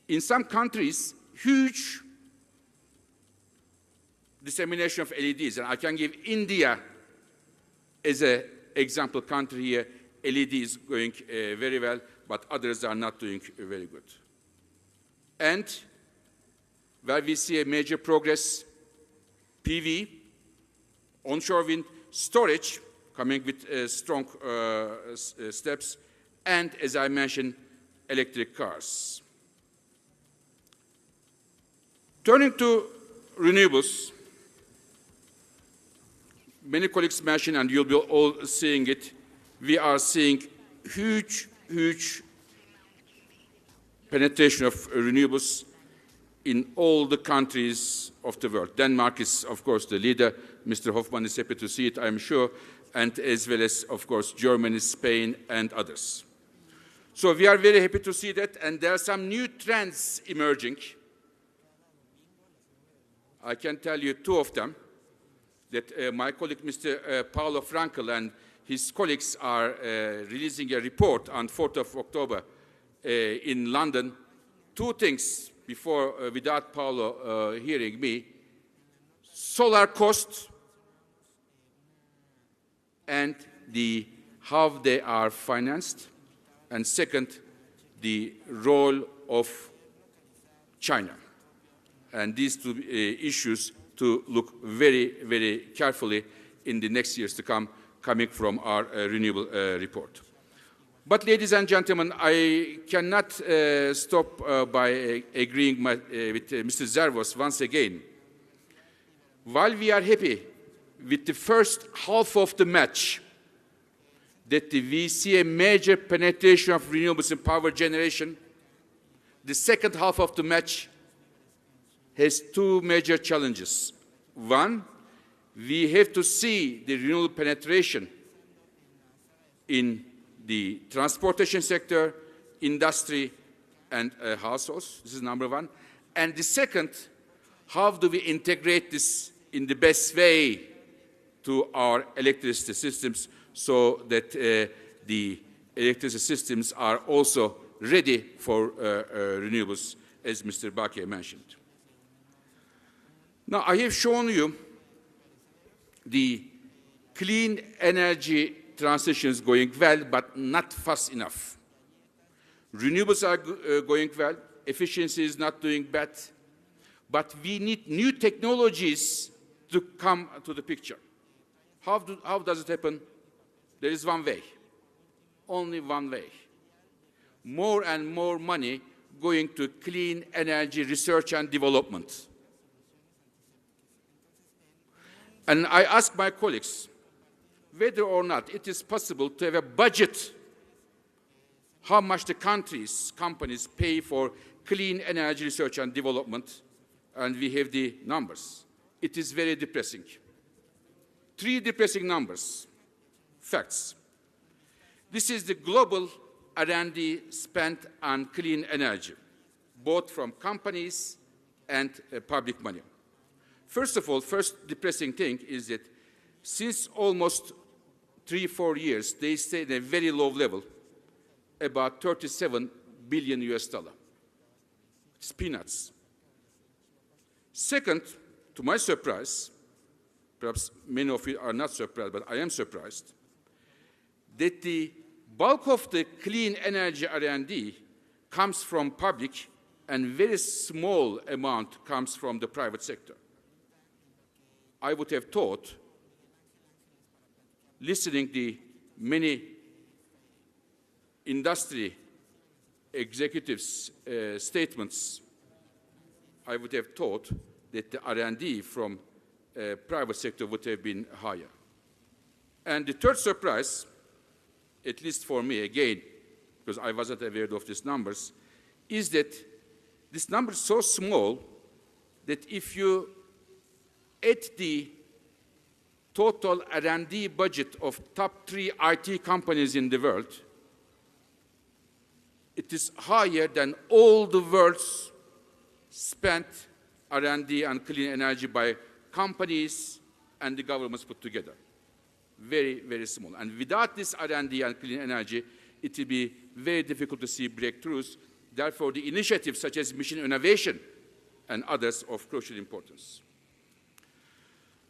In some countries, huge dissemination of LEDs. And I can give India as an example country here. LED is going very well, but others are not doing very good. And where we see a major progress, PV, onshore wind, storage, coming with strong steps, and, as I mentioned, electric cars. Turning to renewables, many colleagues mentioned, and you'll be all seeing it, we are seeing huge penetration of renewables in all the countries of the world. Denmark is, of course, the leader. Mr. Hoffman is happy to see it, I'm sure, and as well as, of course, Germany, Spain, and others. So we are very happy to see that, and there are some new trends emerging. I can tell you 2 of them, that my colleague, Mr. Paolo Frankel, and his colleagues are releasing a report on 4th of October in London. 2 things before, without Paolo hearing me: solar cost and how they are financed, and second, the role of China. And these 2 issues to look very, very carefully in the next years to come, coming from our renewable report. But, ladies and gentlemen, I cannot stop by agreeing with Mr. Zervos once again. While we are happy with the first half of the match, that we see a major penetration of renewables in power generation, the second half of the match has 2 major challenges. One, we have to see the renewable penetration in the transportation sector, industry, and households. This is number one. And the second, how do we integrate this in the best way to our electricity systems so that the electricity systems are also ready for renewables, as Mr. Bakiye mentioned. Now, I have shown you the clean energy transitions going well, but not fast enough. Renewables are going well, efficiency is not doing bad, but we need new technologies to come to the picture. How does it happen? There is one way, only one way. More and more money going to clean energy research and development. And I ask my colleagues whether or not it is possible to have a budget how much the companies pay for clean energy research and development, and we have the numbers. It is very depressing. 3 depressing numbers, facts. This is the global R&D spent on clean energy, both from companies and public money. First of all, first depressing thing is that since almost 3-4 years, they stay at a very low level, about $37 billion US. It's peanuts. Second, to my surprise, perhaps many of you are not surprised, but I am surprised, that the bulk of the clean energy R&D comes from public and very small amount comes from the private sector. I would have thought, listening to many industry executives' statements, I would have thought that the R&D from private sector would have been higher. And the third surprise, at least for me, again, because I wasn't aware of these numbers, is that this number is so small that if you add the total R&D budget of top 3 IT companies in the world, it is higher than all the world's spent R&D and clean energy by companies and the governments put together. Very, very small. And without this R&D and clean energy, it will be very difficult to see breakthroughs. Therefore, the initiatives such as mission innovation and others of crucial importance.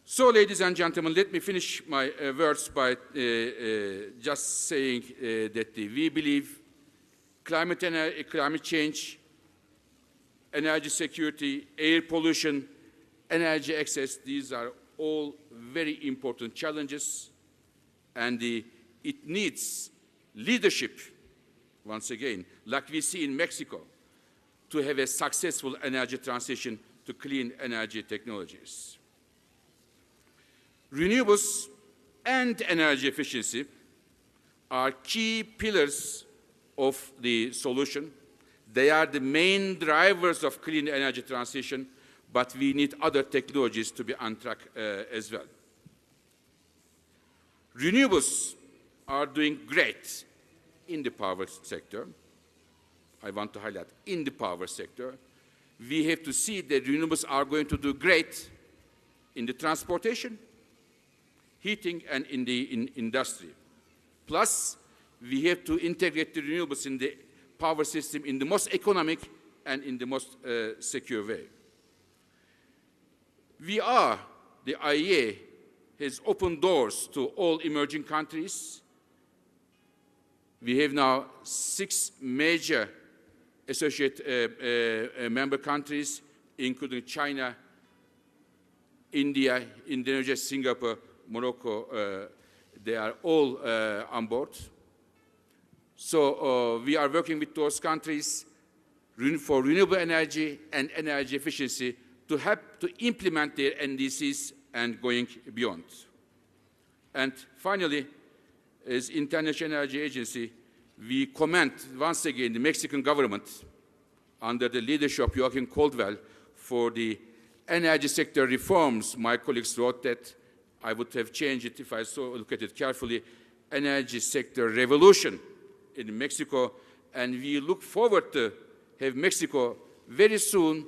So, ladies and gentlemen, let me finish my words by just saying that we believe climate change, energy security, air pollution, energy access, these are all very important challenges, and it needs leadership, once again, like we see in Mexico, to have a successful energy transition to clean energy technologies. Renewables and energy efficiency are key pillars of the solution. They are the main drivers of clean energy transition, but we need other technologies to be on track as well. Renewables are doing great in the power sector. I want to highlight in the power sector. We have to see that renewables are going to do great in the transportation, heating, and in the industry. Plus, we have to integrate the renewables in the power system in the most economic and in the most secure way. The IEA has opened doors to all emerging countries. We have now 6 major associate member countries, including China, India, Indonesia, Singapore, Morocco. They are all on board. So we are working with those countries for renewable energy and energy efficiency to help to implement their NDCs and going beyond. And finally, as International Energy Agency, we commend once again the Mexican government under the leadership of Joaquin Caldwell for the energy sector reforms. My colleagues wrote that I would have changed it if I look at it carefully, energy sector revolution in Mexico, and we look forward to have Mexico very soon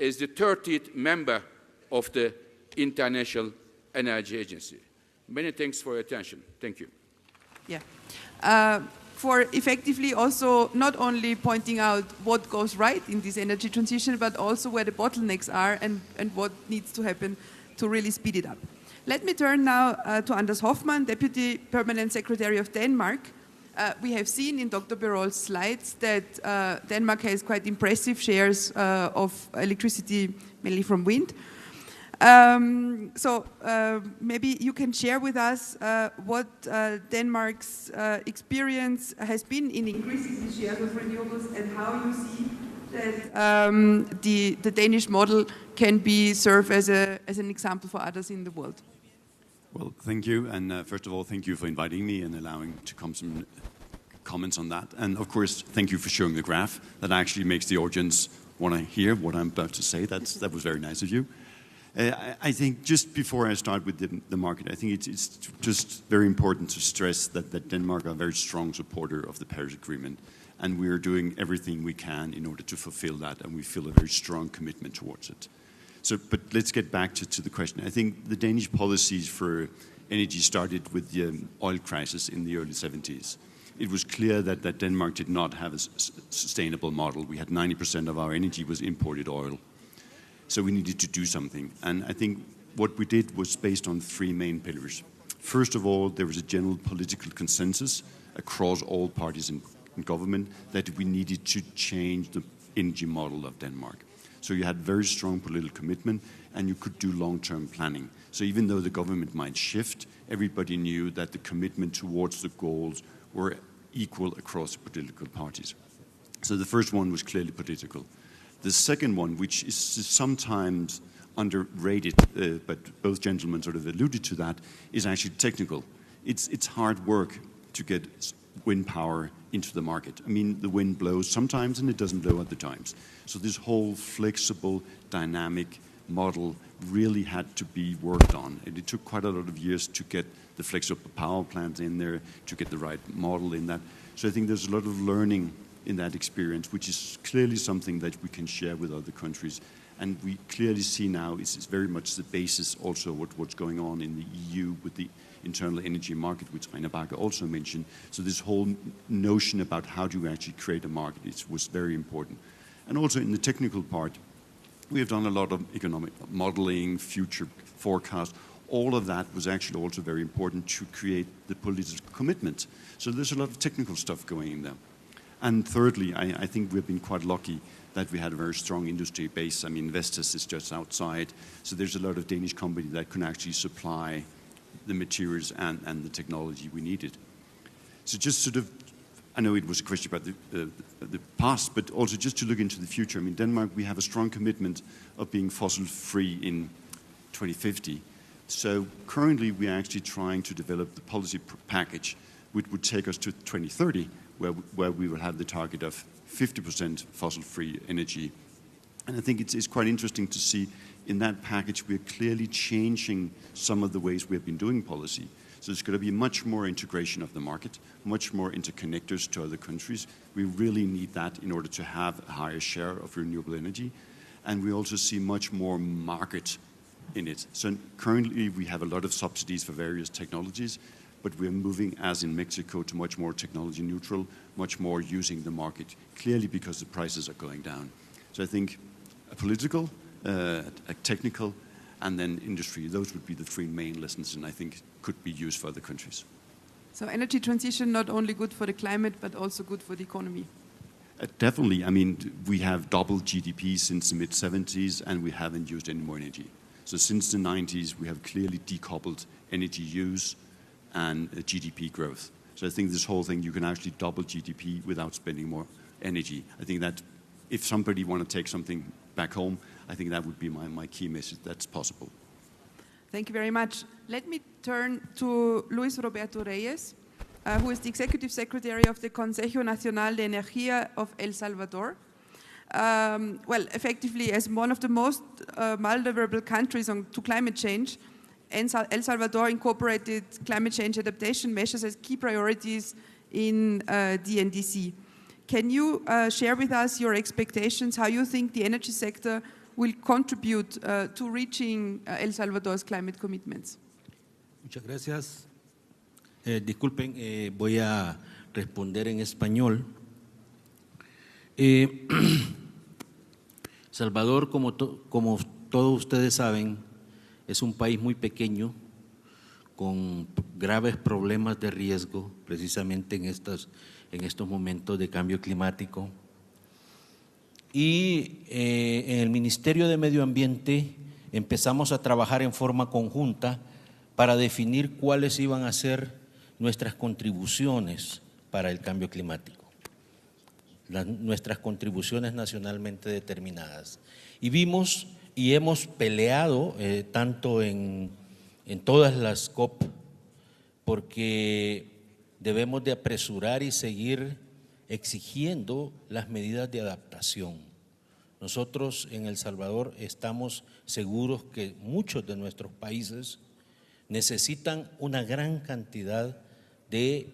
as the 30th member of the International Energy Agency. Many thanks for your attention. Thank you. Yeah. For effectively also not only pointing out what goes right in this energy transition, but also where the bottlenecks are and what needs to happen to really speed it up. Let me turn now to Anders Hoffmann, Deputy Permanent Secretary of Denmark. We have seen in Dr. Birol's slides that Denmark has quite impressive shares of electricity, mainly from wind. Maybe you can share with us what Denmark's experience has been in increasing the share of renewables and how you see that the Danish model can be served as an example for others in the world. Well, thank you, and first of all, thank you for inviting me and allowing to come some comments on that. And of course, thank you for showing the graph. That actually makes the audience want to hear what I'm about to say. That was very nice of you. I think just before I start with the market, I think it's just very important to stress that Denmark are a very strong supporter of the Paris Agreement, and we are doing everything we can in order to fulfill that, and we feel a very strong commitment towards it. But let's get back to the question. I think the Danish policies for energy started with the oil crisis in the early 70s. It was clear that Denmark did not have a sustainable model. We had 90% of our energy was imported oil. So we needed to do something. And I think what we did was based on three main pillars. First of all, there was a general political consensus across all parties in government that we needed to change the energy model of Denmark. So you had very strong political commitment and you could do long-term planning. So even though the government might shift, everybody knew that the commitment towards the goals were equal across the political parties. So the first one was clearly political. The second one, which is sometimes underrated, but both gentlemen sort of alluded to that, is actually technical. It's hard work to get wind power into the market. I mean, the wind blows sometimes and it doesn't blow other times. So this whole flexible, dynamic model really had to be worked on. And it took quite a lot of years to get the flexible power plants in there, to get the right model in that. So I think there's a lot of learning in that experience, which is clearly something that we can share with other countries. And we clearly see now it's very much the basis also what's going on in the EU with the internal energy market, which Rainer Barker also mentioned. So this whole notion about how do you actually create a market was very important. And also in the technical part, we have done a lot of economic modeling, future forecast. All of that was actually also very important to create the political commitment. So there's a lot of technical stuff going in there. And thirdly, I think we've been quite lucky that we had a very strong industry base. I mean, Vestas is just outside, so there's a lot of Danish companies that can actually supply the materials and the technology we needed. So just sort of, I know it was a question about the past, but also just to look into the future. I mean, Denmark, we have a strong commitment of being fossil-free in 2050. So currently, we are actually trying to develop the policy package, which would take us to 2030, where we will have the target of 50% fossil-free energy. And I think it's quite interesting to see in that package we're clearly changing some of the ways we have been doing policy. So there's going to be much more integration of the market, much more interconnectors to other countries. We really need that in order to have a higher share of renewable energy. And we also see much more market in it. So currently we have a lot of subsidies for various technologies, but we're moving, as in Mexico, to much more technology neutral, much more using the market, clearly because the prices are going down. So I think a political, a technical, and then industry, those would be the three main lessons, and I think could be used for other countries. So energy transition, not only good for the climate, but also good for the economy. Definitely. I mean, we have doubled GDP since the mid-70s, and we haven't used any more energy. So since the 90s, we have clearly decoupled energy use and GDP growth. So I think this whole thing, you can actually double GDP without spending more energy. I think that if somebody want to take something back home, I think that would be my key message. That's possible. Thank you very much. Let me turn to Luis Roberto Reyes, who is the Executive Secretary of the Consejo Nacional de Energía of El Salvador. Well, effectively, as one of the most vulnerable countries to climate change, El Salvador incorporated climate change adaptation measures as key priorities in the NDC. Can you share with us your expectations, how you think the energy sector will contribute to reaching El Salvador's climate commitments? Muchas gracias. Disculpen, voy a responder en español. Salvador, como todos ustedes saben, es un país muy pequeño, con graves problemas de riesgo, precisamente en estos momentos de cambio climático. Y en el Ministerio de Medio Ambiente empezamos a trabajar en forma conjunta para definir cuáles iban a ser nuestras contribuciones para el cambio climático, nuestras contribuciones nacionalmente determinadas. Y vimos y hemos peleado tanto en todas las COP, porque debemos de apresurar y seguir exigiendo las medidas de adaptación. Nosotros en El Salvador estamos seguros que muchos de nuestros países necesitan una gran cantidad de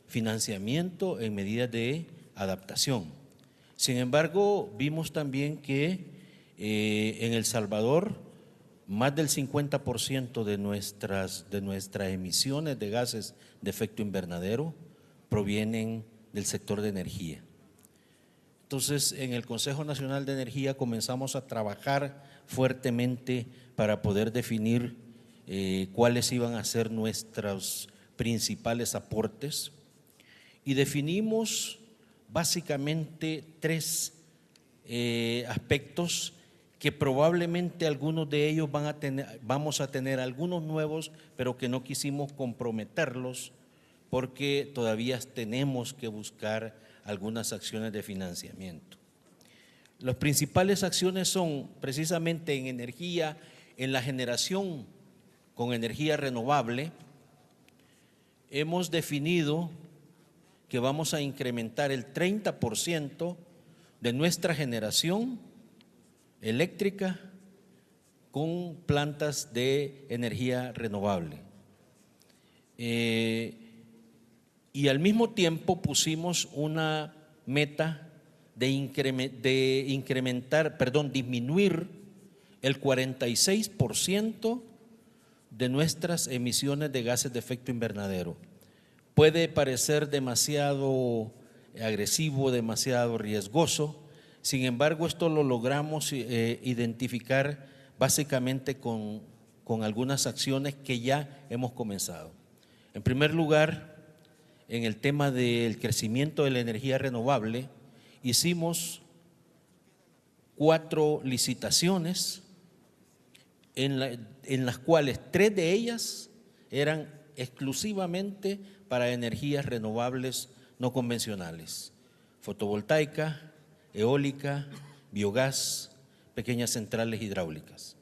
financiamiento en medidas de adaptación. Sin embargo, vimos también que en El Salvador más del 50% de nuestras emisiones de gases de efecto invernadero provienen del sector de energía. Entonces, en el Consejo Nacional de Energía comenzamos a trabajar fuertemente para poder definir cuáles iban a ser nuestros principales aportes, y definimos básicamente tres aspectos que probablemente algunos de ellos vamos a tener algunos nuevos, pero que no quisimos comprometerlos porque todavía tenemos que buscar algunas acciones de financiamiento. Las principales acciones son precisamente en energía, en la generación con energía renovable. Hemos definido que vamos a incrementar el 30% de nuestra generación eléctrica con plantas de energía renovable. Y al mismo tiempo pusimos una meta de disminuir el 46% de nuestras emisiones de gases de efecto invernadero. Puede parecer demasiado agresivo, demasiado riesgoso. Sin embargo, esto lo logramos identificar básicamente con algunas acciones que ya hemos comenzado. En primer lugar, en el tema del crecimiento de la energía renovable, hicimos 4 licitaciones en las cuales 3 de ellas eran exclusivamente para energías renovables no convencionales: fotovoltaica, eólica, biogás, pequeñas centrales hidráulicas.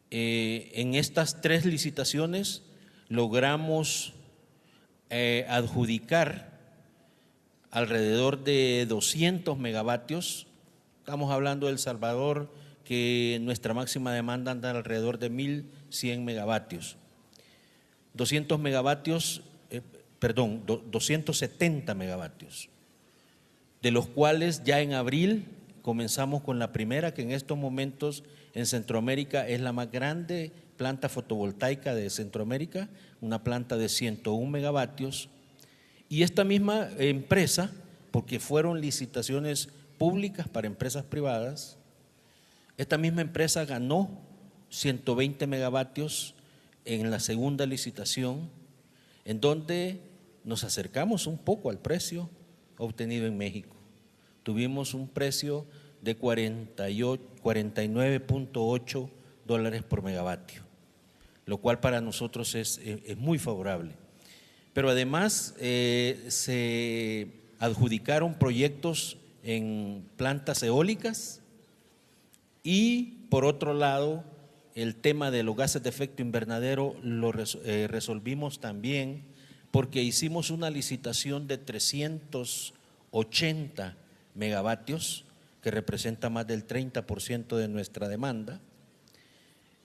En estas 3 licitaciones logramos adjudicar alrededor de 200 megavatios. Estamos hablando de El Salvador, que nuestra máxima demanda anda alrededor de 1.100 megavatios. 270 megavatios, de los cuales ya en abril comenzamos con la primera, que en estos momentos en Centroamérica es la más grande planta fotovoltaica de Centroamérica, una planta de 101 megavatios. Y esta misma empresa, porque fueron licitaciones públicas para empresas privadas, esta misma empresa ganó 120 megavatios en la segunda licitación, en donde nos acercamos un poco al precio obtenido en México. Tuvimos un precio de 49.8 dólares por megavatio, lo cual para nosotros es muy favorable. Pero además se adjudicaron proyectos en plantas eólicas, y por otro lado el tema de los gases de efecto invernadero lo resolvimos también, porque hicimos una licitación de 380 megavatios, que representa más del 30% de nuestra demanda,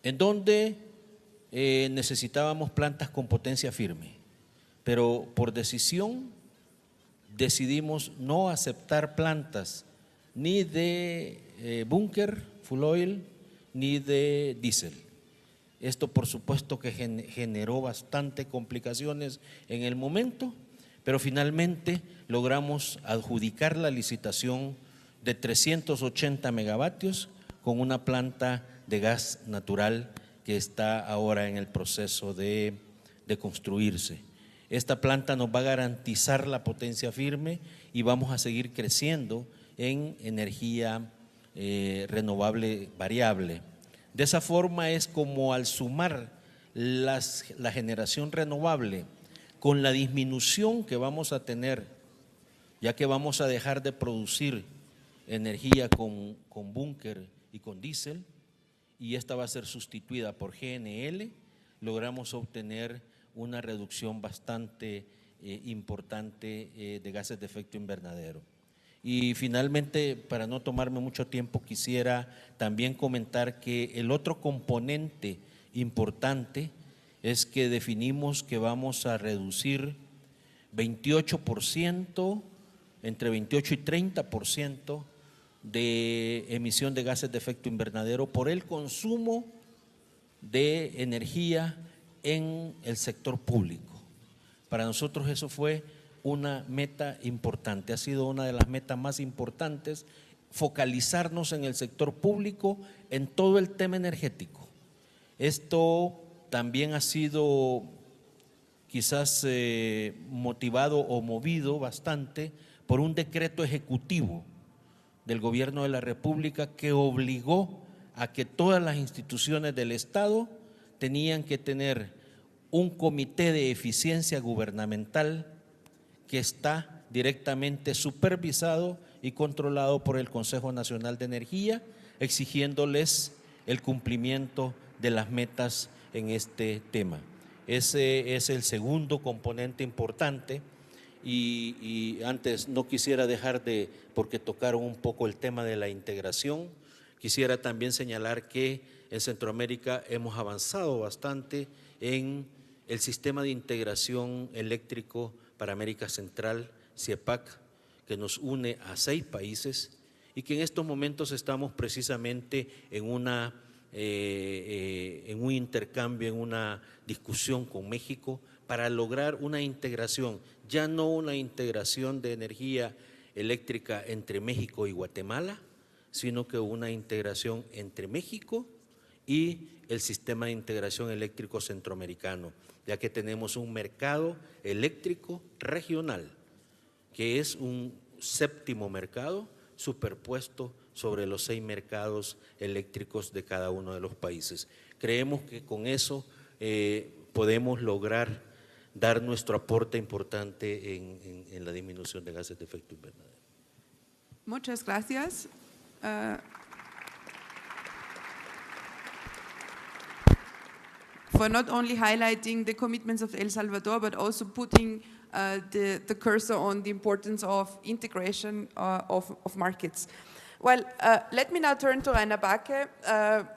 en donde necesitábamos plantas con potencia firme, pero por decisión decidimos no aceptar plantas ni de búnker, full oil, ni de diésel. Esto por supuesto que generó bastante complicaciones en el momento, pero finalmente logramos adjudicar la licitación de 380 megavatios con una planta de gas natural que está ahora en el proceso de construirse. Esta planta nos va a garantizar la potencia firme y vamos a seguir creciendo en energía renovable variable. De esa forma es como al sumar la generación renovable con la disminución que vamos a tener, ya que vamos a dejar de producir energía con búnker y con diésel, y esta va a ser sustituida por GNL, logramos obtener una reducción bastante importante de gases de efecto invernadero. Y finalmente, para no tomarme mucho tiempo, quisiera también comentar que el otro componente importante es que definimos que vamos a reducir 28%, entre 28 y 30% de emisión de gases de efecto invernadero por el consumo de energía en el sector público. Para nosotros eso fue una meta importante, ha sido una de las metas más importantes, focalizarnos en el sector público en todo el tema energético. Esto también ha sido quizás motivado o movido bastante por un decreto ejecutivo del Gobierno de la República que obligó a que todas las instituciones del Estado tenían que tener un comité de eficiencia gubernamental que está directamente supervisado y controlado por el Consejo Nacional de Energía, exigiéndoles el cumplimiento de las metas en este tema. Ese es el segundo componente importante y antes no quisiera dejar de, porque tocaron un poco el tema de la integración, quisiera también señalar que en Centroamérica hemos avanzado bastante en el sistema de integración eléctrico para América Central, CIEPAC, que nos une a 6 países y que en estos momentos estamos precisamente en un intercambio, en una discusión con México para lograr una integración, ya no una integración de energía eléctrica entre México y Guatemala, sino que una integración entre México y el sistema de integración eléctrico centroamericano, ya que tenemos un mercado eléctrico regional, que es un 7º mercado superpuesto sobre los 6 mercados eléctricos de cada uno de los países. Creemos que con eso podemos lograr dar nuestro aporte importante en la disminución de gases de efecto invernadero. Muchas gracias. For not only highlighting the commitments of El Salvador, but also putting the cursor on the importance of integration of markets. Well, let me now turn to Rainer Backe.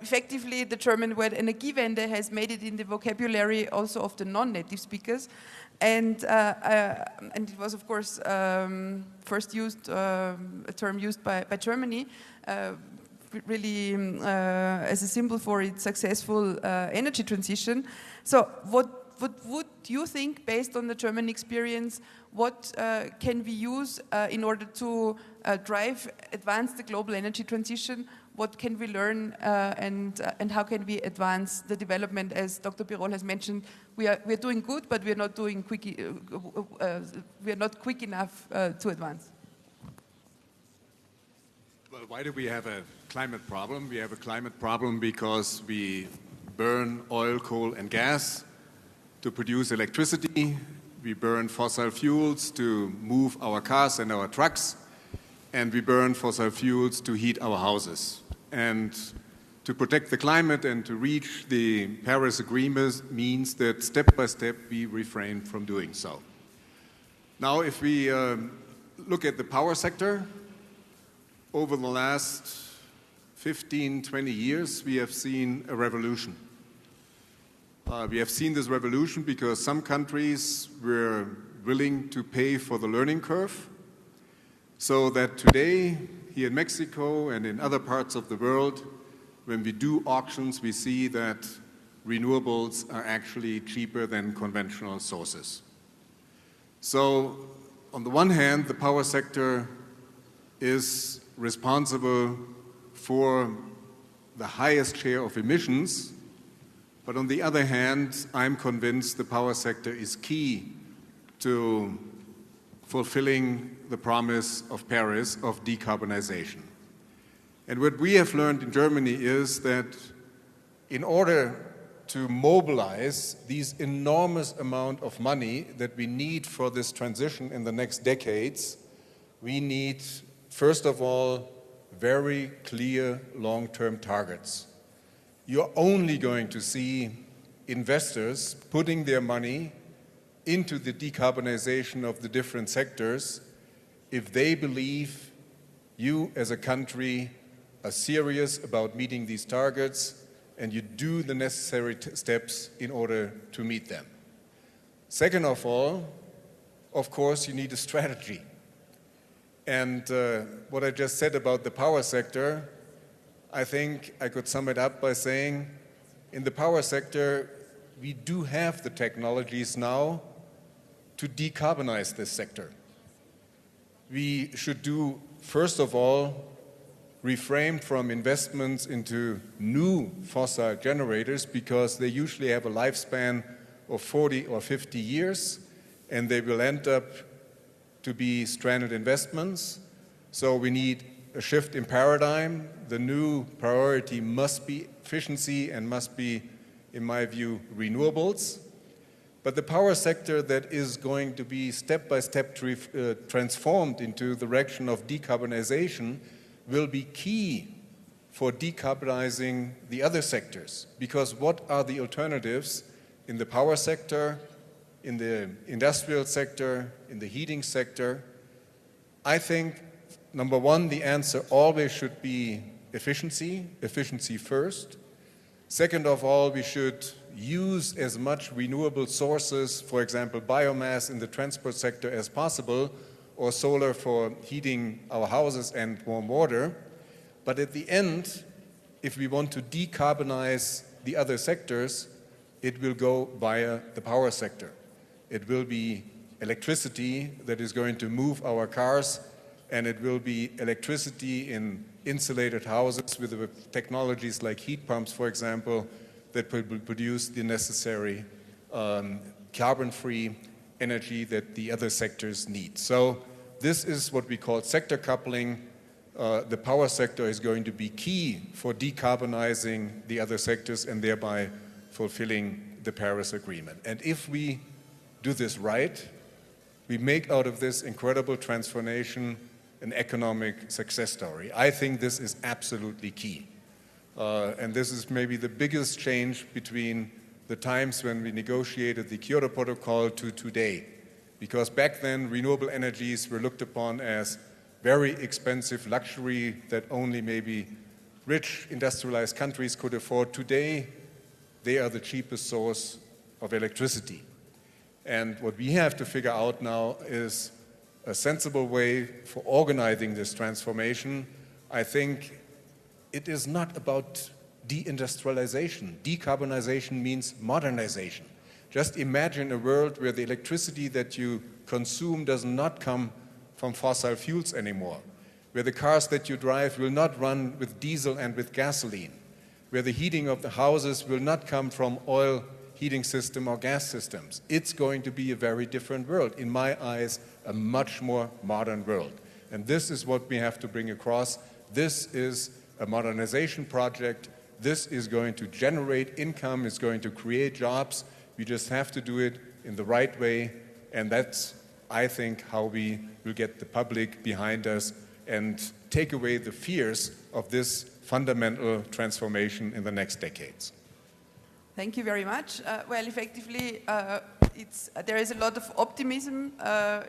Effectively, the German word Energiewende has made it in the vocabulary also of the non-native speakers. And it was, of course, first used, a term used by Germany, really as a symbol for its successful energy transition. So what would you think, based on the German experience, what can we use in order to advance the global energy transition? What can we learn and how can we advance the development? As Dr. Birol has mentioned, we are doing good, but we are not doing we are not quick enough to advance. Well, why do we have a climate problem? We have a climate problem because we burn oil, coal, and gas to produce electricity. We burn fossil fuels to move our cars and our trucks. And we burn fossil fuels to heat our houses. And to protect the climate and to reach the Paris Agreement means that step by step we refrain from doing so. Now, if we look at the power sector, over the last 15, 20 years, we have seen a revolution. We have seen this revolution because some countries were willing to pay for the learning curve, so that today, here in Mexico and in other parts of the world, when we do auctions, we see that renewables are actually cheaper than conventional sources. So, on the one hand, the power sector is responsible for the highest share of emissions, but on the other hand, I'm convinced the power sector is key to fulfilling the promise of Paris of decarbonization. And what we have learned in Germany is that in order to mobilize these enormous amount of money that we need for this transition in the next decades, we need, first of all, very clear long-term targets. You're only going to see investors putting their money into the decarbonization of the different sectors if they believe you as a country are serious about meeting these targets and you do the necessary steps in order to meet them. Second of all, of course, you need a strategy. And what I just said about the power sector, I think I could sum it up by saying, in the power sector, we do have the technologies now to decarbonize this sector. We should do, first of all, refrain from investments into new fossil generators because they usually have a lifespan of 40 or 50 years and they will end up to be stranded investments. So we need a shift in paradigm. The new priority must be efficiency and must be, in my view, renewables. But the power sector that is going to be step-by-step transformed into the direction of decarbonization will be key for decarbonizing the other sectors. Because what are the alternatives in the power sector, in the industrial sector, in the heating sector? I think, number one, the answer always should be efficiency, efficiency first. Second of all, we should use as much renewable sources, for example, biomass in the transport sector as possible, or solar for heating our houses and warm water. But at the end, if we want to decarbonize the other sectors, it will go via the power sector. It will be electricity that is going to move our cars, and it will be electricity in insulated houses with the technologies like heat pumps, for example, that will produce the necessary carbon-free energy that the other sectors need. So this is what we call sector coupling. The power sector is going to be key for decarbonizing the other sectors and thereby fulfilling the Paris Agreement. And if we do this right, we make out of this incredible transformation an economic success story. I think this is absolutely key. And this is maybe the biggest change between the times when we negotiated the Kyoto Protocol to today. Because back then, renewable energies were looked upon as very expensive luxury that only maybe rich industrialized countries could afford. Today, they are the cheapest source of electricity. And what we have to figure out now is a sensible way for organizing this transformation. I think it is not about deindustrialization. Decarbonization means modernization. Just imagine a world where the electricity that you consume does not come from fossil fuels anymore, where the cars that you drive will not run with diesel and with gasoline, where the heating of the houses will not come from oil heating system or gas systems. It's going to be a very different world. In my eyes, a much more modern world. And this is what we have to bring across. This is a modernization project. This is going to generate income, it's going to create jobs. We just have to do it in the right way. And that's, I think, how we will get the public behind us and take away the fears of this fundamental transformation in the next decades. Thank you very much. Well, effectively, there is a lot of optimism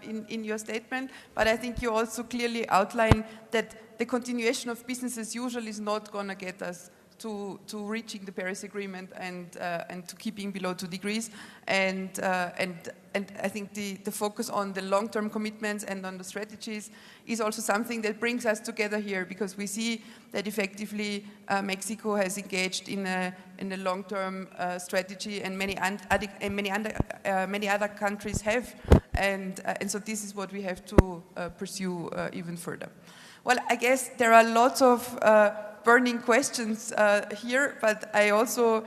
in your statement, but I think you also clearly outline that the continuation of business as usual is not going to get us to reaching the Paris Agreement and to keeping below 2 degrees. And I think the focus on the long-term commitments and on the strategies is also something that brings us together here, because we see that effectively Mexico has engaged in a long-term strategy, and many other countries have, and so this is what we have to pursue even further. Well, I guess there are lots of burning questions here, but I also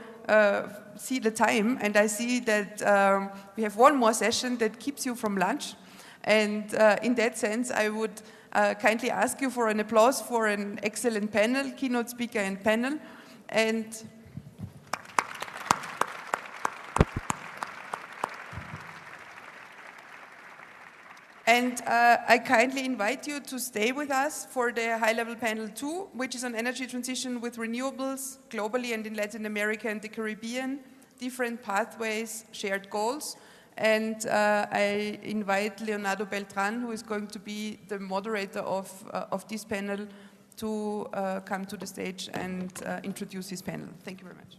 see the time, and I see that we have one more session that keeps you from lunch. And in that sense, I would kindly ask you for an applause for an excellent panel, keynote speaker and panel. And I kindly invite you to stay with us for the high-level panel 2, which is on energy transition with renewables globally and in Latin America and the Caribbean, different pathways, shared goals. And I invite Leonardo Beltran, who is going to be the moderator of this panel, to come to the stage and introduce his panel. Thank you very much.